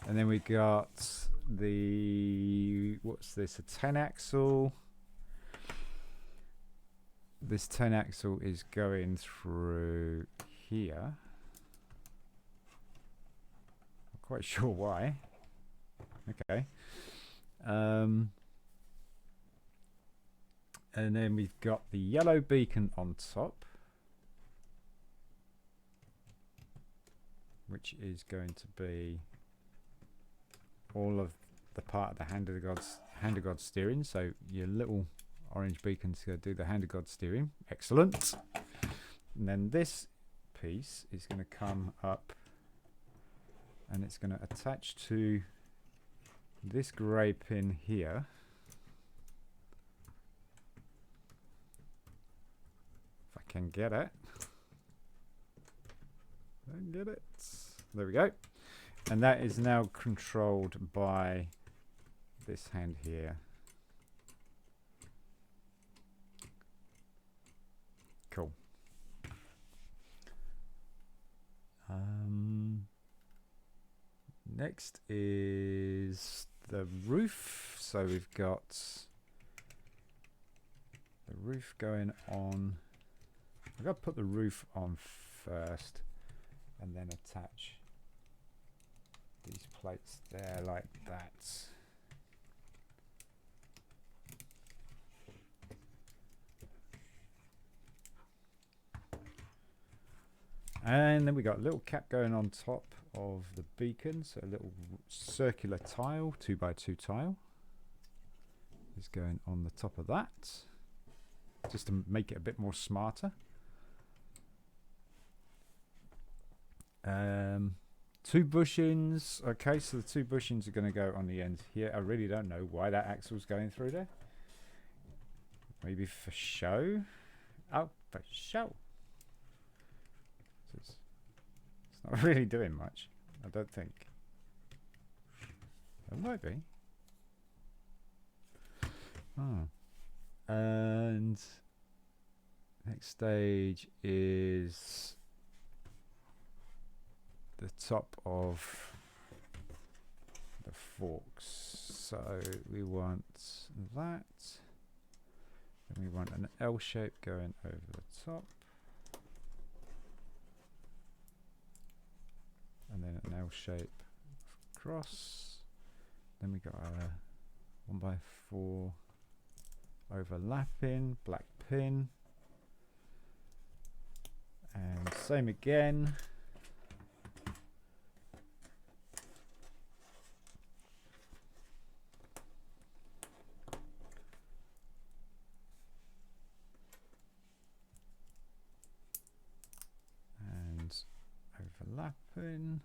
A: and then we got the, what's this, a 10 axle. This 10 axle is going through here. Not quite sure why. Okay. And then we've got the yellow beacon on top, which is going to be all of the part of the hand of God steering. So your little orange beacon's going to do the hand of God steering. Excellent. And then this piece is going to come up and it's going to attach to this grey pin here. If I can get it. Don't get it. There we go. And that is now controlled by this hand here. Cool. Next is the roof. So we've got the roof going on. I've got to put the roof on first and then attach these plates there like that. And then we got a little cap going on top of the beacon, so a little circular tile, 2x2 tile is going on the top of that, just to make it a bit more smarter. 2 bushings. Okay, so the 2 bushings are going to go on the end here. I really don't know why that axle's going through there. Maybe for show? Oh, for show. It's not really doing much, I don't think. It might be. Oh. And next stage is the top of the forks. So we want that. Then we want an L shape going over the top. And then an L shape across. Then we got a 1x4 overlapping black pin. And same again. And overlapping.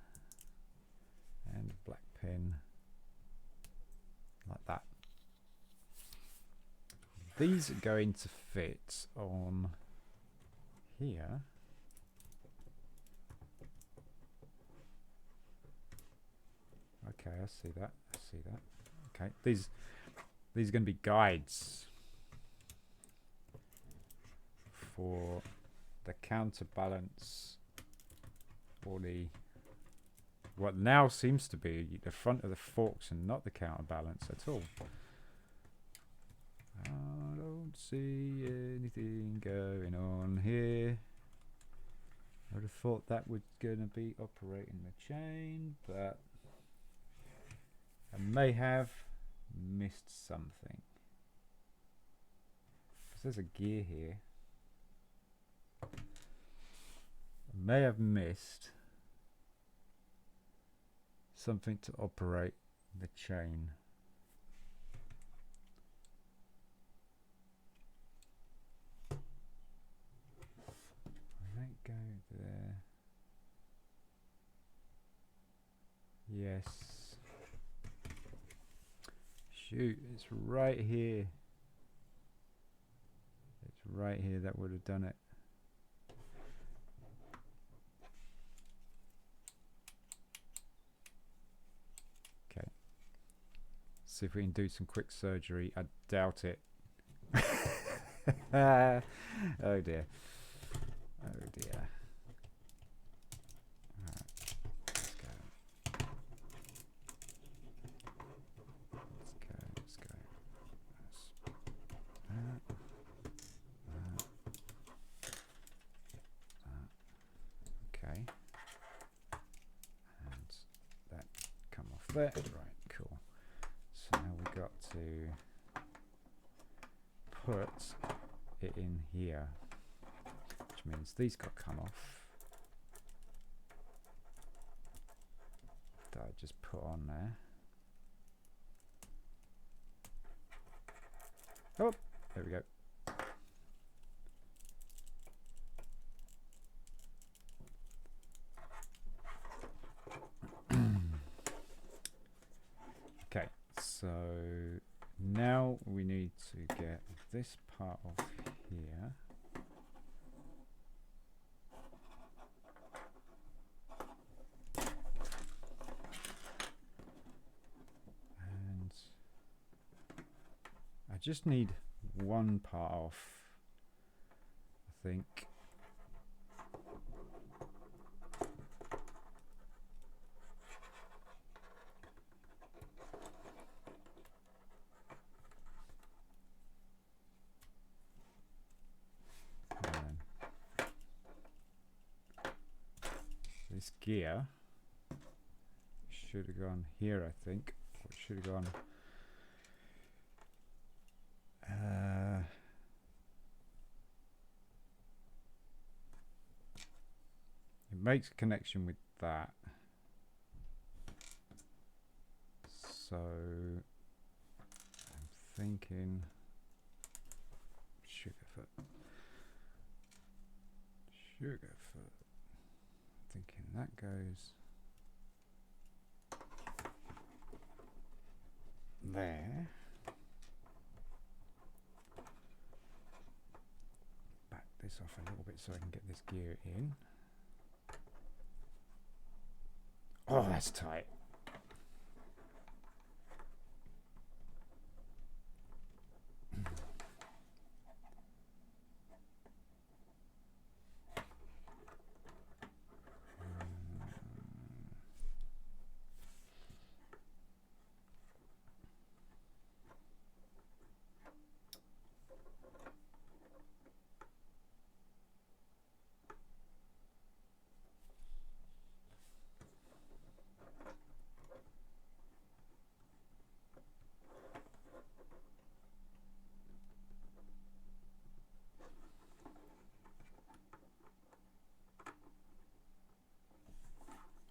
A: And a black pin. Like that. These are going to fit on here. Okay, I see that. I see that. Okay, these are going to be guides for the counterbalance, or the what now seems to be the front of the forks and not the counterbalance at all. I don't see anything going on here. I would have thought that was going to be operating the chain, but I may have missed something. Because there's a gear here. I may have missed something to operate the chain. Let go there. Yes. Shoot, it's right here. It's right here, that would have done it. Okay. See if we can do some quick surgery. I doubt it. Oh dear. Oh dear. Alright, let's go. Let's go. Okay. And that come off there. Right, cool. So now we've got to put it in here. Which means these got to come off. That I just put on there. Oh, there we go. Okay, so now we need to get this part off here. I just need one part off, I think. And then this gear should have gone here, I think. Or it should have gone. It makes a connection with that. So I'm thinking Sugarfoot. Thinking that goes there. Back this off a little bit so I can get this gear in. Oh, that's tight.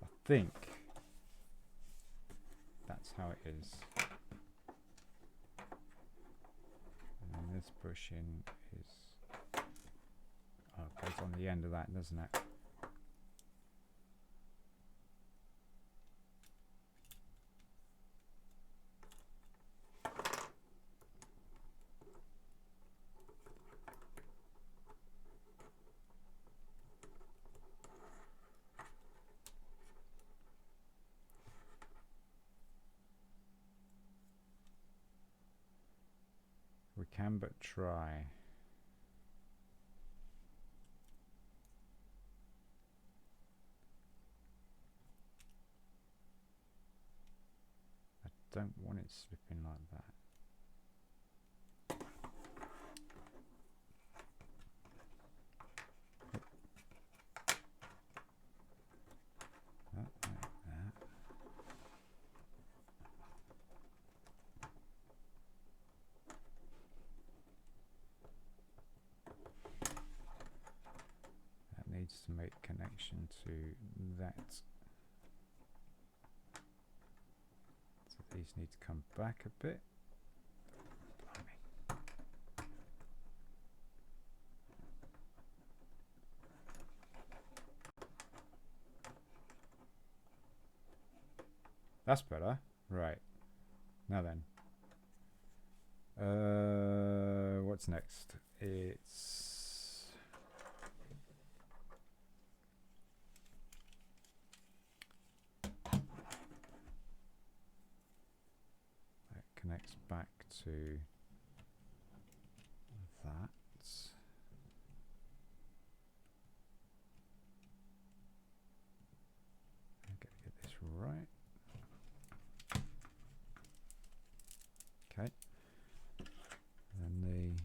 A: I think that's how it is. And this bushing is, oh, it goes on the end of that, doesn't it? We can but try. I don't want it slipping like that. Like that. Needs to make connection to that. So these need to come back a bit. Blimey. That's better. Right. Now then. What's next? It's connects back to that. I'm going to get this right. Okay. And then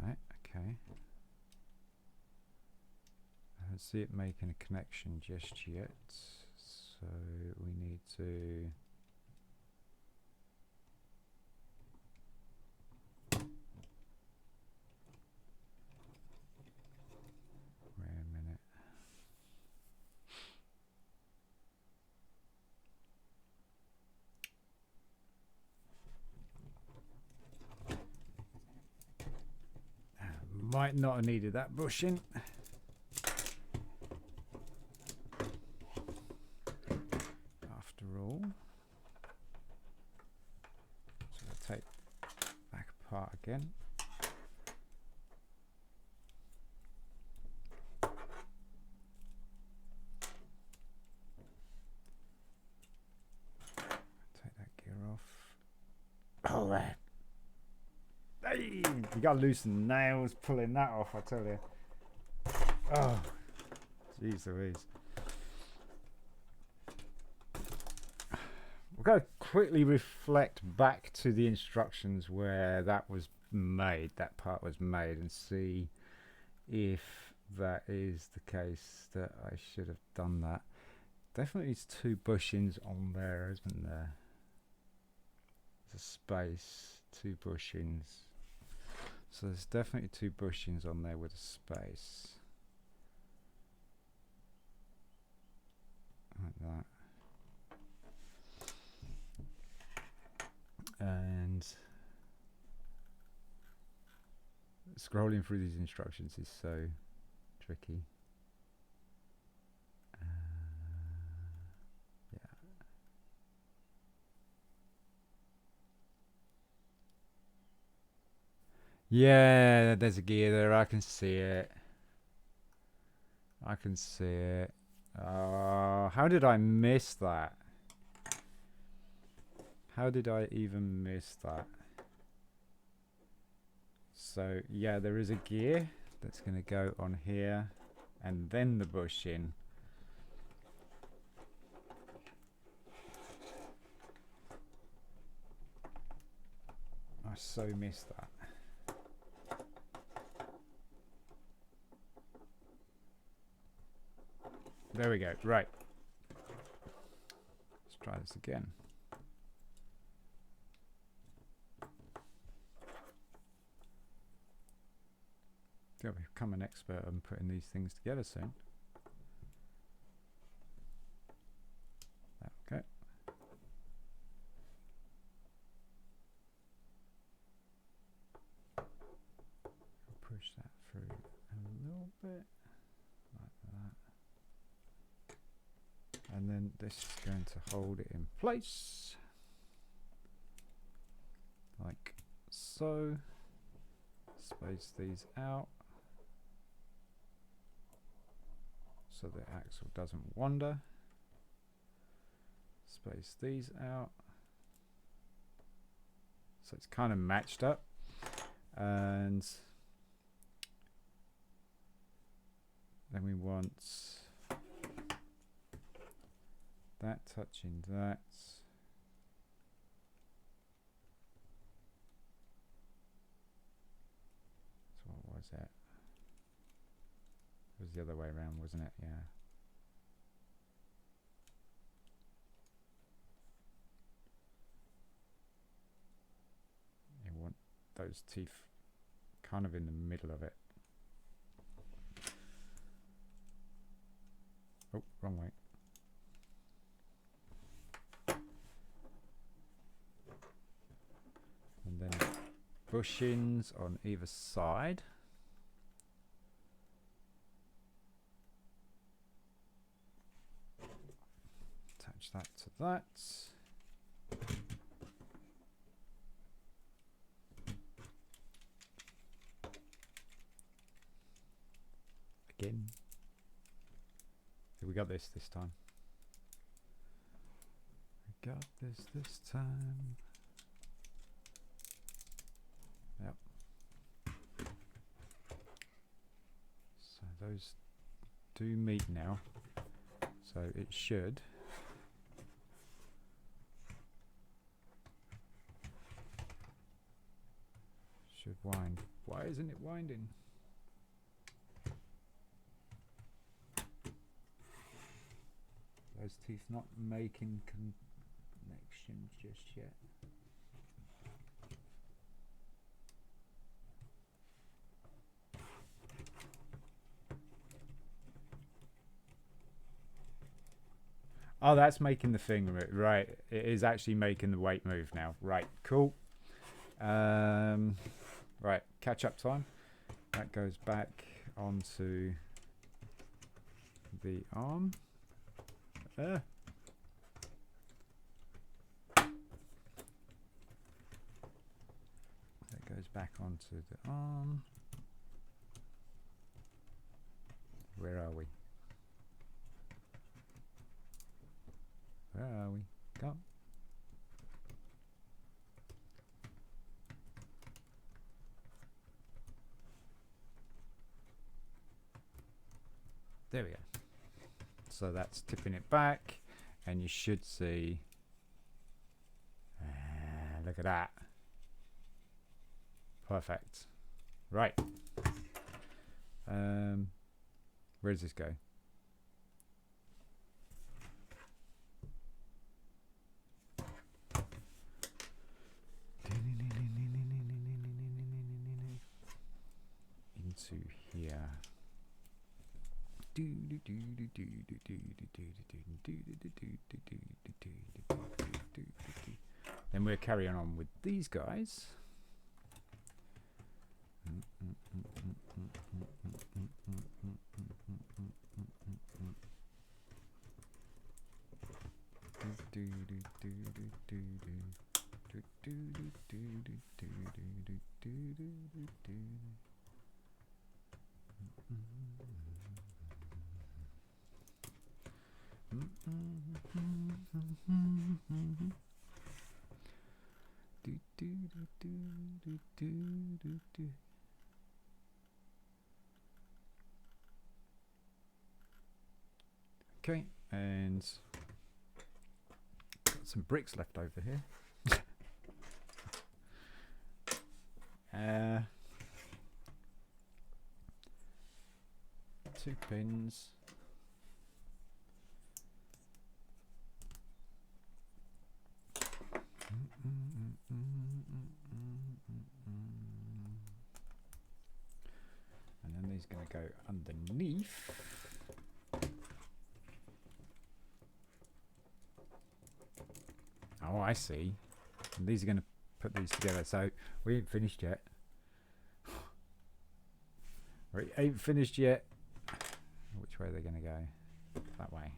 A: right, okay. I don't see it making a connection just yet. So we need to wait a minute. Might not have needed that bushing. All. So I'll take back apart again. Take that gear off. Oh, there. Hey, you gotta loosen nails pulling that off, I tell you. Oh, jeez Louise. We're going to quickly reflect back to the instructions where that was made, that part was made, and see if that is the case that I should have done that. Definitely is 2 bushings on there, isn't there? There's a space, 2 bushings. So there's definitely 2 bushings on there with a space. Like that. And scrolling through these instructions is so tricky. Yeah. Yeah, there's a gear there. I can see it. I can see it. How did I miss that? How did I even miss that? So, yeah, there is a gear that's going to go on here and then the bushing. I so missed that. There we go. Right. Let's try this again. I'll become an expert on putting these things together soon. Okay. Push that through a little bit like that. And then this is going to hold it in place. Like so. Space these out. So the axle doesn't wander. Space these out. So it's kind of matched up. And then we want that touching that. So what was that? It was the other way around, wasn't it? Yeah. You want those teeth kind of in the middle of it. Oh, wrong way. And then bushings on either side. Attach that to that. Again. We got this time. We got this time. Yep. So those do meet now. So it should. Should wind. Why isn't it winding? Those teeth not making connections just yet. Oh, that's making the thing move. Right. It is actually making the weight move now. Right. Cool. Right. Catch up time. That goes back onto the arm. That goes back onto the arm. Where are we? Where are we? Go. There we go. So that's tipping it back, and you should see. Look at that. Perfect. Right. Where does this go? Into here. Then we're carrying on with these guys. Okay, and got some bricks left over here. 2 pins. And then these are going to go underneath. Oh, I see. And these are going to put these together. So we ain't finished yet. We ain't finished yet. Which way are they going to go? That way.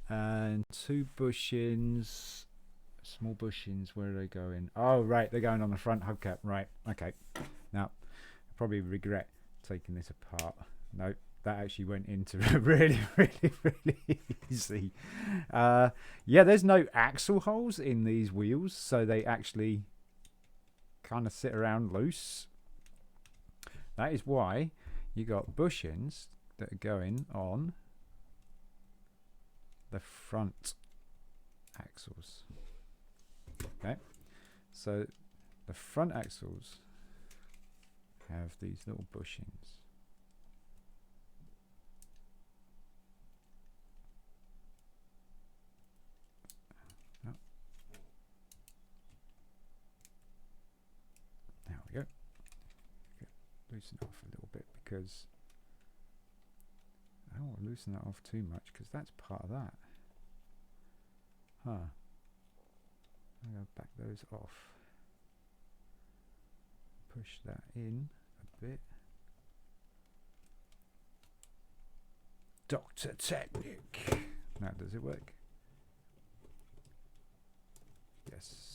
A: And 2 bushings, small bushings. Where are they going? Oh, right, they're going on the front hubcap. Right, okay. Now, I probably regret taking this apart. No, that actually went into really easy. Yeah, there's no axle holes in these wheels, so they actually kind of sit around loose. That is why you got bushings that are going on the front axles. Okay, so the front axles have these little bushings. Oh. There we go. Okay. Loosen it off a little bit because I don't want to loosen that off too much because that's part of that. Huh. I'm going to back those off. Push that in a bit. Dr. Technic. Now, does it work? Yes.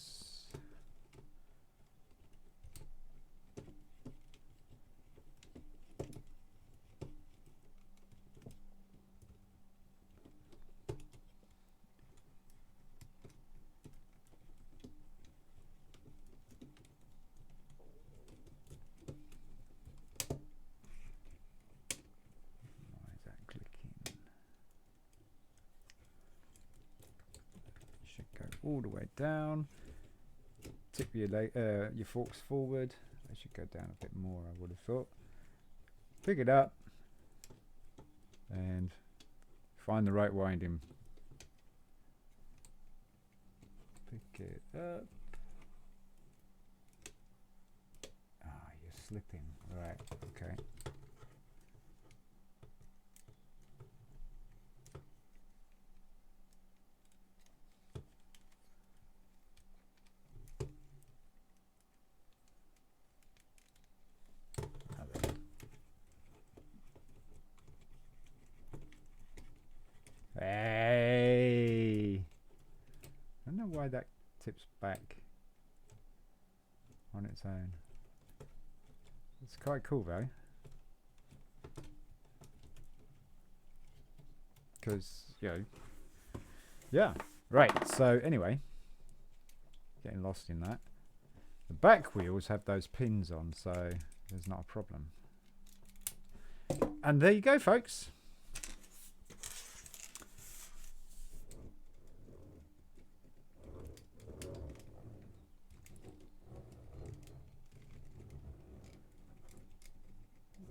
A: All the way down. Tip your forks forward. They should go down a bit more, I would have thought. Pick it up and find the right winding. Pick it up. Ah, you're slipping. Right, okay. Hey! I don't know why that tips back on its own. It's quite cool though. Because, you know, yeah. Right, so anyway, getting lost in that. The back wheels have those pins on, so there's not a problem. And there you go, folks.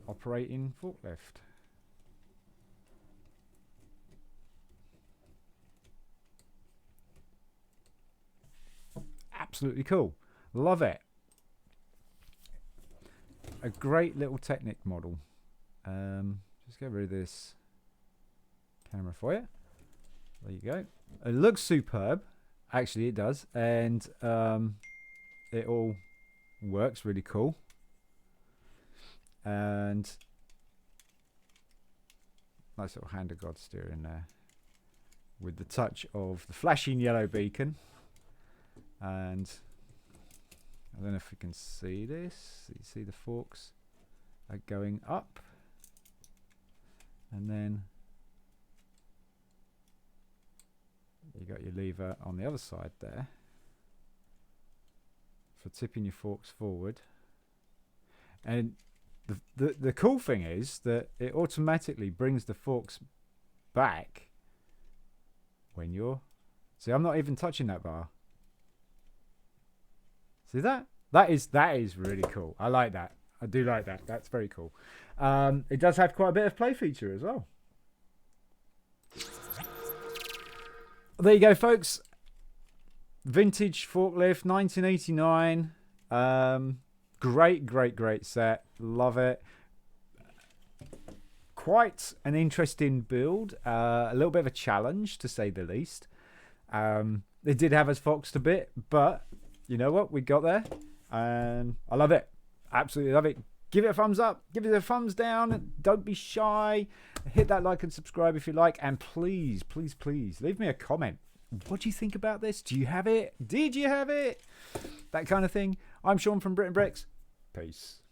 A: Operating forklift. Absolutely cool. Love it. A great little Technic model. Just get rid of this camera for you. There you go. It looks superb. Actually, it does. And it all works really cool. And nice little hand of God steering there. With the touch of the flashing yellow beacon. And I don't know if you can see this. You see the forks are going up. And then you got your lever on the other side there for tipping your forks forward. And the cool thing is that it automatically brings the forks back when you're... See, I'm not even touching that bar. See that? That is really cool. I like that. I do like that. That's very cool. It does have quite a bit of play feature as well. There you go, folks. Vintage forklift, 1989. Great set. Love it. Quite an interesting build. A little bit of a challenge, to say the least. It did have us foxed a bit, but you know what? We got there. And I love it. Absolutely love it. Give it a thumbs up. Give it a thumbs down. Don't be shy. Hit that like and subscribe if you like. And please, please, please leave me a comment. What do you think about this? Do you have it? Did you have it? That kind of thing. I'm Shaun from BRIT'N Bricks. Peace.